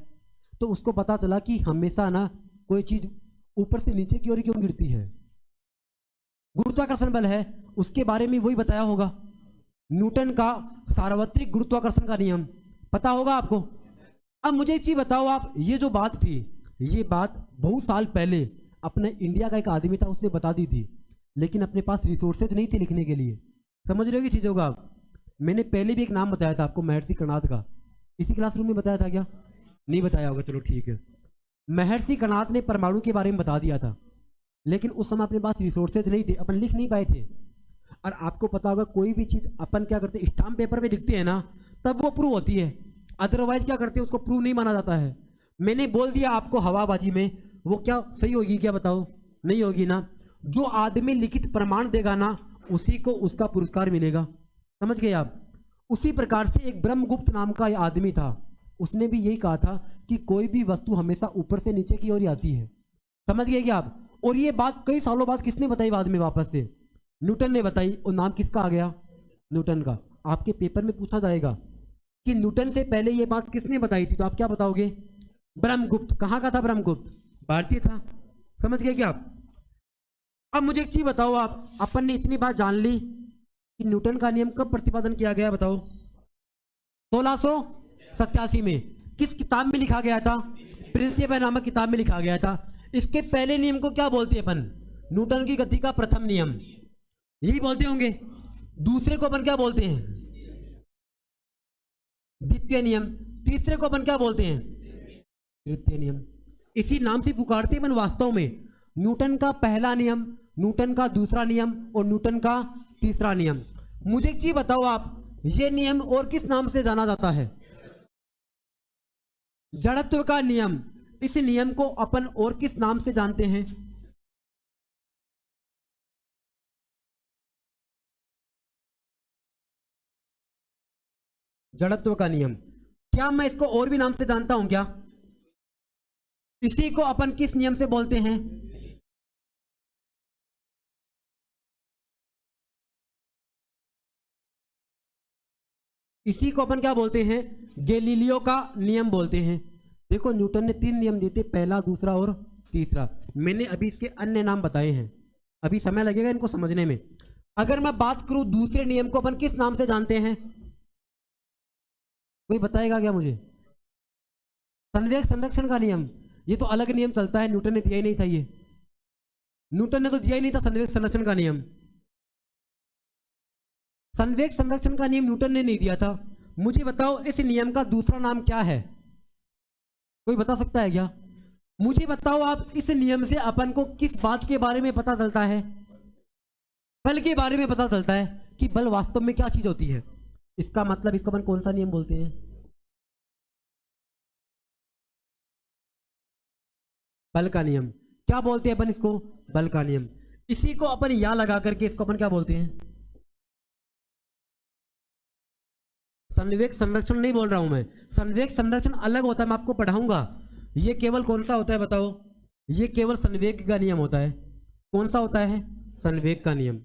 तो उसको पता चला कि हमेशा ना कोई चीज ऊपर से नीचे की ओर क्यों गिरती है, गुरुत्वाकर्षण बल है। उसके बारे में वही बताया होगा, न्यूटन का सार्वत्रिक गुरुत्वाकर्षण का नियम पता होगा आपको। अब मुझे एक चीज बताओ आप, ये जो बात थी, ये बात बहुत साल पहले अपने इंडिया का एक आदमी था, उसने बता दी थी, लेकिन अपने पास रिसोर्सेज नहीं थे लिखने के लिए। समझ रहे हो कि चीजों का? मैंने पहले भी एक नाम बताया था आपको, महर्षि कर्नाद का। इसी क्लासरूम में बताया था क्या? नहीं बताया होगा, चलो ठीक है। महर्षि कर्नाद ने परमाणु के बारे में बता दिया था, लेकिन उस समय अपने पास रिसोर्सेज नहीं थे, अपन लिख नहीं पाए थे। और आपको पता होगा, कोई भी चीज अपन क्या करते हैं, स्टाम्प पेपर पे लिखते हैं ना, तब वो प्रूव होती है, अदरवाइज क्या करते हैं, उसको प्रूव नहीं माना जाता है। मैंने बोल दिया आपको हवाबाजी में, वो क्या सही होगी क्या बताओ? नहीं होगी ना। जो आदमी लिखित प्रमाण देगा ना, उसी को उसका पुरस्कार मिलेगा। समझ गए आप? उसी प्रकार से एक ब्रह्मगुप्त नाम का आदमी था, उसने भी यही कहा था कि कोई भी वस्तु हमेशा ऊपर से नीचे की ओर ही आती है। समझ गए क्या आप? और ये बात कई सालों बाद किसने बताई? बाद में वापस से न्यूटन ने बताई। और नाम किसका आ गया? न्यूटन का। आपके पेपर में पूछा जाएगा कि न्यूटन से पहले ये बात किसने बताई थी, तो आप क्या बताओगे? ब्रह्मगुप्त। कहाँ का था ब्रह्मगुप्त? भारतीय था। समझ गए क्या आप? अब मुझे एक चीज बताओ आप, अपन ने इतनी बात जान ली कि न्यूटन का नियम कब प्रतिपादन किया गया बताओ? 1687 में। किस किताब में लिखा गया था? प्रिंसिपिया नामक किताब में लिखा गया था। इसके पहले नियम को क्या बोलते हैं अपन? न्यूटन की गति का प्रथम नियम, यही बोलते होंगे। दूसरे को अपन क्या बोलते हैं? द्वितीय नियम। तीसरे को अपन क्या बोलते हैं? तृतीय नियम। इसी नाम से पुकारते हैं अपन वास्तव में। न्यूटन का पहला नियम, न्यूटन का दूसरा नियम और न्यूटन का तीसरा नियम। मुझे एक चीज बताओ आप, ये नियम और किस नाम से जाना जाता है? जड़त्व का नियम। इस नियम को अपन और किस नाम से जानते हैं? जड़त्व का नियम। क्या मैं इसको और भी नाम से जानता हूं क्या? इसी को अपन किस नियम से बोलते हैं? इसी को अपन क्या बोलते हैं? गैलीलियो का नियम बोलते हैं। देखो न्यूटन ने 3 नियम दिए थे, पहला, दूसरा और तीसरा। मैंने अभी इसके अन्य नाम बताए हैं, अभी समय लगेगा इनको समझने में। अगर मैं बात करूं दूसरे नियम को अपन किस नाम से जानते हैं? कोई बताएगा क्या मुझे? संवेग संरक्षण का नियम। ये तो अलग नियम चलता है, न्यूटन ने दिया ही नहीं था ये। न्यूटन ने तो दिया ही नहीं था संवेग संरक्षण का नियम। संवेग संरक्षण का नियम न्यूटन ने नहीं दिया था। मुझे बताओ इस नियम का दूसरा नाम क्या है? कोई बता सकता है क्या? मुझे बताओ आप, इस नियम से अपन को किस बात के बारे में पता चलता है? बल के बारे में पता चलता है कि बल वास्तव में क्या चीज होती है। इसका मतलब इसको अपन कौन सा नियम बोलते हैं? बल का नियम। क्या बोलते हैं अपन इसको? बल का नियम। इसी को अपन या लगा करके इसको अपन क्या बोलते हैं? संवेग संरक्षण नहीं बोल रहा हूं मैं, संवेग संरक्षण अलग होता है, मैं आपको पढ़ाऊंगा। ये केवल कौन सा होता है बताओ? ये केवल संवेग का नियम होता है। कौन सा होता है? संवेग का नियम।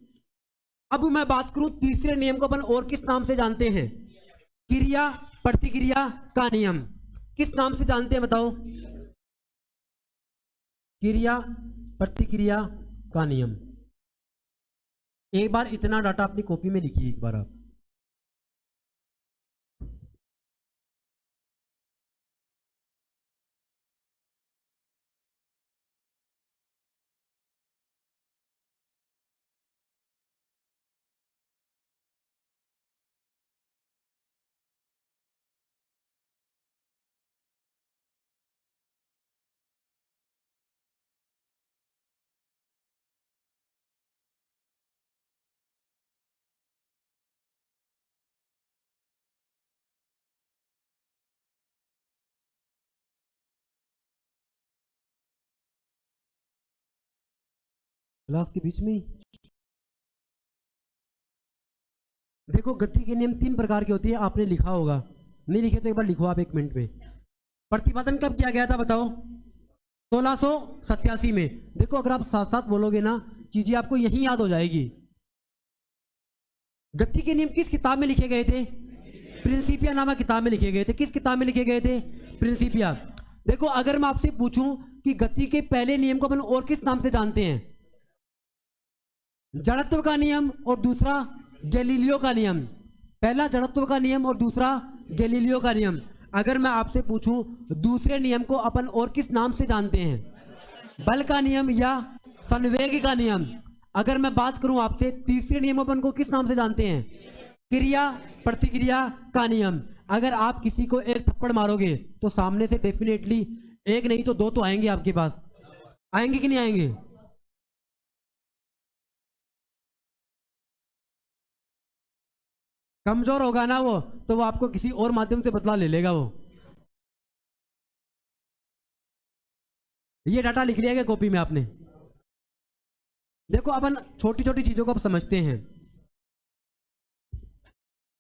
अब मैं बात करूं तीसरे नियम को अपन और किस नाम से जानते हैं? क्रिया प्रतिक्रिया का नियम। किस नाम से जानते हैं बताओ? क्रिया प्रतिक्रिया का नियम। एक बार इतना डाटा अपनी कॉपी में लिखिए एक बार आप। क्लास के बीच में ही देखो, गति के नियम 3 प्रकार के होती है, आपने लिखा होगा, नहीं लिखे तो एक बार लिखो आप 1 मिनट में। प्रतिपादन कब किया गया था बताओ? 1687 में। देखो अगर आप साथ साथ बोलोगे ना, चीजें आपको यही याद हो जाएगी। गति के नियम किस किताब में लिखे गए थे? प्रिंसिपिया नामक किताब में लिखे गए थे। किस किताब में लिखे गए थे? प्रिंसिपिया। देखो अगर मैं आपसे पूछूं कि गति के पहले नियम को अपन और किस नाम से जानते हैं? जड़त्व का नियम और दूसरा गैलीलियो का नियम। पहला जड़त्व का नियम और दूसरा गैलीलियो का नियम। अगर मैं आपसे पूछूं दूसरे नियम को अपन और किस नाम से जानते हैं? बल का नियम या संवेग का नियम। अगर मैं बात करूं आपसे तीसरे नियम अपन को किस नाम से जानते हैं? क्रिया प्रतिक्रिया का नियम। अगर आप किसी को एक थप्पड़ मारोगे तो सामने से डेफिनेटली एक नहीं तो 2 तो आएंगे आपके पास। आएंगे कि नहीं आएंगे? कमजोर होगा ना वो, तो वो आपको किसी और माध्यम से बदला ले लेगा वो। ये डाटा लिख लिया गया कॉपी में आपने। देखो अपन छोटी छोटी चीजों को अब समझते हैं।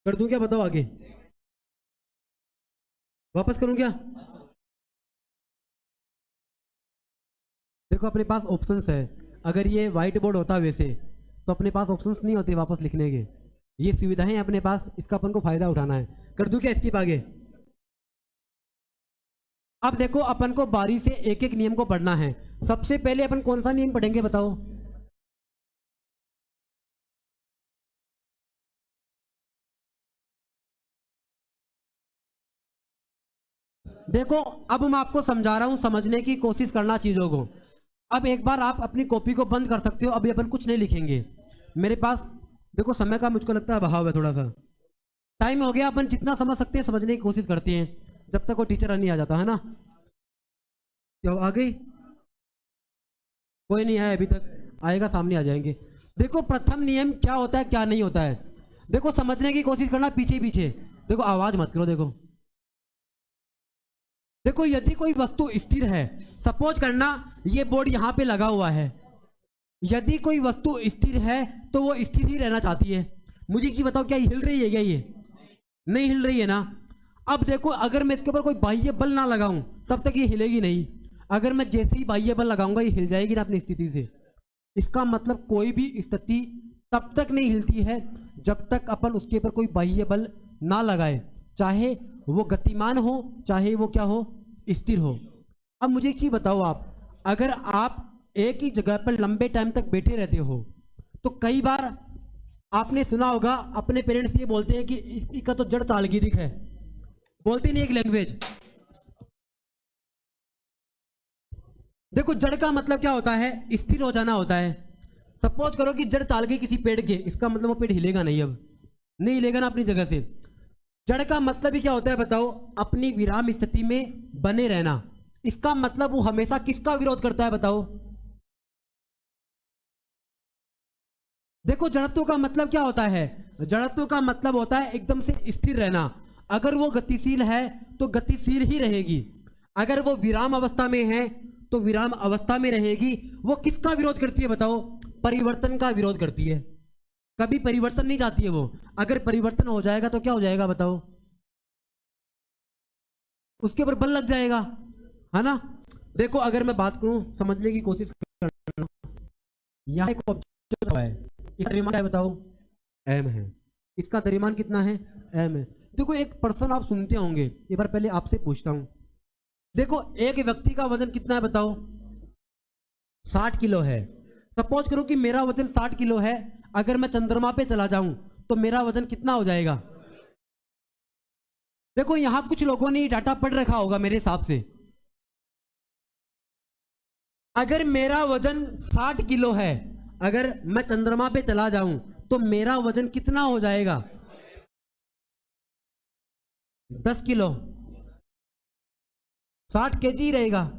कर दूं क्या बताओ? आगे वापस करूं क्या? देखो अपने पास ऑप्शंस है। अगर ये व्हाइट बोर्ड होता वैसे तो अपने पास ऑप्शंस नहीं होते वापस लिखने के। ये सुविधाएं हैं अपने पास, इसका अपन को फायदा उठाना है। कर दूं क्या स्किप आगे? अब देखो अपन को बारी से एक एक नियम को पढ़ना है। सबसे पहले अपन कौन सा नियम पढ़ेंगे बताओ? देखो अब मैं आपको समझा रहा हूं, समझने की कोशिश करना चीजों को। अब एक बार आप अपनी कॉपी को बंद कर सकते हो, अभी अपन कुछ नहीं लिखेंगे। मेरे पास देखो समय का मुझको लगता है अभाव है, थोड़ा सा टाइम हो गया। अपन जितना समझ सकते हैं समझने की कोशिश करते हैं, जब तक वो टीचर नहीं आ जाता है ना। क्या आ गई? कोई नहीं आया अभी तक, आएगा सामने आ जाएंगे। देखो प्रथम नियम क्या होता है क्या नहीं होता है, देखो समझने की कोशिश करना पीछे पीछे। देखो आवाज मत करो। देखो यदि कोई वस्तु स्थिर है, सपोज करना ये बोर्ड यहां पे लगा हुआ है, यदि कोई वस्तु स्थिर है तो वो स्थिर ही रहना चाहती है। मुझे एक चीज बताओ, क्या ये हिल रही है? क्या ये नहीं हिल रही है ना? अब देखो अगर मैं इसके ऊपर कोई बाह्य बल ना लगाऊं तब तक ये हिलेगी नहीं। अगर मैं जैसे ही बाह्य बल लगाऊंगा ये हिल जाएगी ना अपनी स्थिति से। इसका मतलब कोई भी स्थिति तब तक नहीं हिलती है जब तक अपन उसके ऊपर कोई बाह्य बल ना लगाए, चाहे वो गतिमान हो चाहे वो क्या हो, स्थिर हो। अब मुझे एक चीज बताओ, आप अगर आप एक ही जगह पर लंबे टाइम तक बैठे रहते हो तो कई बार आपने सुना होगा अपने पेरेंट्स ये बोलते हैं कि इसका तो जड़ चाल की दिख है, बोलते नहीं एक लैंग्वेज। देखो जड़ का मतलब क्या होता है, स्थिर हो जाना होता है। सपोज करो कि जड़ चाल गई किसी पेड़ के, इसका मतलब वो पेड़ हिलेगा नहीं, अब नहीं हिलेगा ना अपनी जगह से। जड़ का मतलब ही क्या होता है बताओ, अपनी विराम स्थिति में बने रहना। इसका मतलब वो हमेशा किसका विरोध करता है बताओ। देखो जड़त्व का मतलब क्या होता है, जड़त्व का मतलब होता है एकदम से स्थिर रहना। अगर वो गतिशील है तो गतिशील ही रहेगी, अगर वो विराम अवस्था में है तो विराम अवस्था में रहेगी। वो किसका विरोध करती है बताओ, परिवर्तन का विरोध करती है। कभी परिवर्तन नहीं चाहती है वो। अगर परिवर्तन हो जाएगा तो क्या हो जाएगा बताओ, उसके ऊपर बल लग जाएगा, है ना। देखो अगर मैं बात करूं, समझने की कोशिश करना, यहां एक ऑब्जेक्ट है, इसका द्रव्यमान है बताओ, m है। इसका द्रव्यमान कितना है, m है। देखो एक पर्सन आप सुनते होंगे, एक बार पहले आपसे पूछता हूं, देखो एक व्यक्ति का वजन कितना है बताओ, 60 किलो है। सपोज करो कि मेरा वजन 60 किलो है, अगर मैं चंद्रमा पे चला जाऊं तो मेरा वजन कितना हो जाएगा। देखो यहां कुछ लोगों ने डाटा पढ़ रखा होगा मेरे हिसाब से। अगर मेरा वजन 60 किलो है, अगर मैं चंद्रमा पे चला जाऊं तो मेरा वजन कितना हो जाएगा, 10 किलो, 60 केजी रहेगा।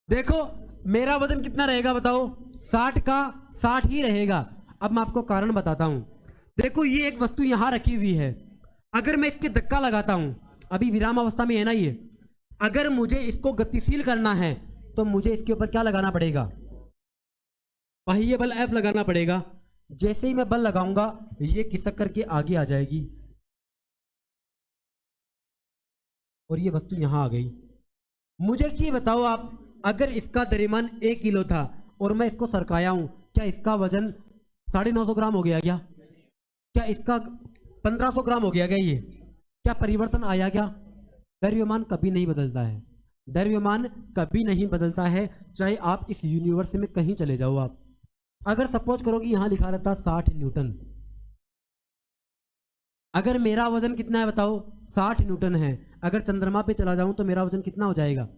देखो मेरा वजन कितना रहेगा बताओ, 60 का 60 ही रहेगा। अब मैं आपको कारण बताता हूं। देखो ये एक वस्तु यहां रखी हुई है, अगर मैं इसके धक्का लगाता हूं, अभी विराम अवस्था में है ना ये, अगर मुझे इसको गतिशील करना है तो मुझे इसके ऊपर क्या लगाना पड़ेगा, बाह्य बल F लगाना पड़ेगा। जैसे ही मैं बल लगाऊंगा ये खिसक करके आगे आ जाएगी और ये वस्तु यहां आ गई। मुझे एक चीज बताओ आप, अगर इसका द्रव्यमान 1 किलो था और मैं इसको सरकाया हूं, क्या इसका वजन 950 ग्राम हो गया क्या, क्या इसका 1500 ग्राम हो गया क्या, ये क्या परिवर्तन आया क्या। द्रव्यमान कभी नहीं बदलता है, द्रव्यमान कभी नहीं बदलता है, चाहे आप इस यूनिवर्स में कहीं चले जाओ। आप अगर सपोज करो कि यहां लिखा रहता 60 न्यूटन, अगर मेरा वजन कितना है बताओ, 60 न्यूटन है, अगर चंद्रमा पे चला जाऊं तो मेरा वजन कितना हो जाएगा,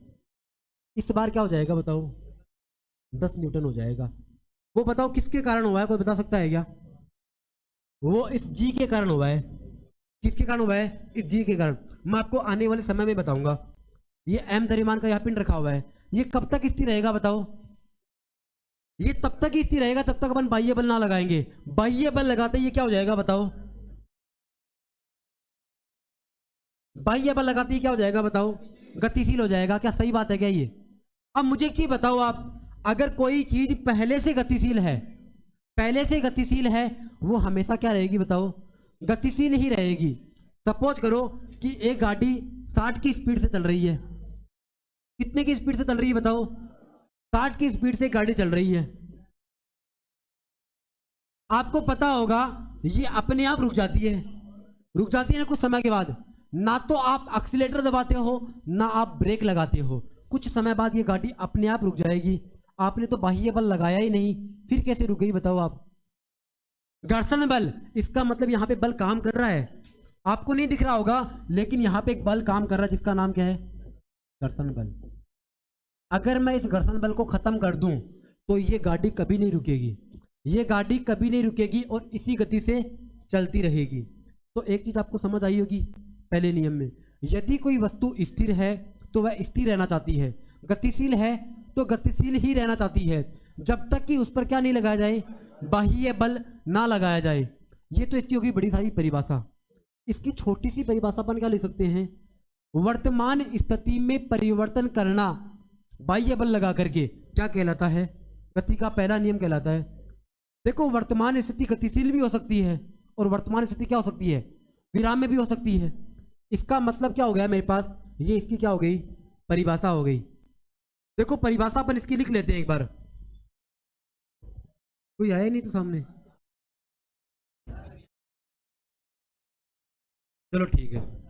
इस बार क्या हो जाएगा बताओ, 10 न्यूटन हो जाएगा। वो बताओ किसके कारण हुआ है, कोई बता सकता है क्या। वो इस जी के कारण हुआ है। किसके कारण हुआ है, इस जी के कारण। मैं आपको आने वाले समय में बताऊंगा। ये m द्रव्यमान का यहाँ पिंड रखा हुआ है, ये कब तक स्थिर रहेगा बताओ, ये तब तक ही स्थिर रहेगा तब तक अपन बाह्य बल ना लगाएंगे। बाह्य बल लगाते ये क्या हो जाएगा बताओ, बाह्य बल लगाते ही क्या हो जाएगा बताओ, गतिशील हो जाएगा। क्या सही बात है क्या ये। अब मुझे एक चीज बताओ आप, अगर कोई चीज पहले से गतिशील है, पहले से गतिशील है, वो हमेशा क्या रहेगी बताओ, गतिशील ही रहेगी। सपोज करो कि एक गाड़ी 60 की स्पीड से चल रही है, कितने की स्पीड से चल रही है बताओ, 60 की स्पीड से गाड़ी चल रही है। आपको पता होगा ये अपने आप रुक जाती है, रुक जाती है ना कुछ समय के बाद। ना तो आप एक्सीलेटर दबाते हो ना आप ब्रेक लगाते हो, कुछ समय बाद ये गाड़ी अपने आप रुक जाएगी। आपने तो बाह्य बल लगाया ही नहीं, फिर कैसे रुक गई बताओ आप। घर्षण बल, इसका मतलब यहां पे बल काम कर रहा है, आपको नहीं दिख रहा होगा लेकिन यहां पे एक बल काम कर रहा है जिसका नाम क्या है, घर्षण बल। अगर मैं इस घर्षण बल को खत्म कर दूं तो ये गाड़ी कभी नहीं रुकेगी, ये गाड़ी कभी नहीं रुकेगी और इसी गति से चलती रहेगी। तो एक चीज आपको समझ आई होगी पहले नियम में, यदि कोई वस्तु स्थिर है तो वह स्थिर रहना चाहती है, गतिशील है तो गतिशील ही रहना चाहती है, जब तक कि उस पर क्या नहीं लगाया जाए, बाह्य बल ना लगाया जाए। ये तो इसकी होगी बड़ी सारी परिभाषा। इसकी छोटी सी परिभाषा अपन क्या ले सकते हैं, वर्तमान स्थिति में परिवर्तन करना बाह्य बल लगा करके क्या कहलाता है, गति का पहला नियम कहलाता है। देखो वर्तमान स्थिति गतिशील भी हो सकती है और वर्तमान स्थिति क्या हो सकती है, विराम में भी हो सकती है। इसका मतलब क्या हो गया मेरे पास, ये इसकी क्या हो गई, परिभाषा हो गई। देखो परिभाषा अपन इसकी लिख लेते हैं एक बार। कोई आया नहीं तो सामने, चलो ठीक है।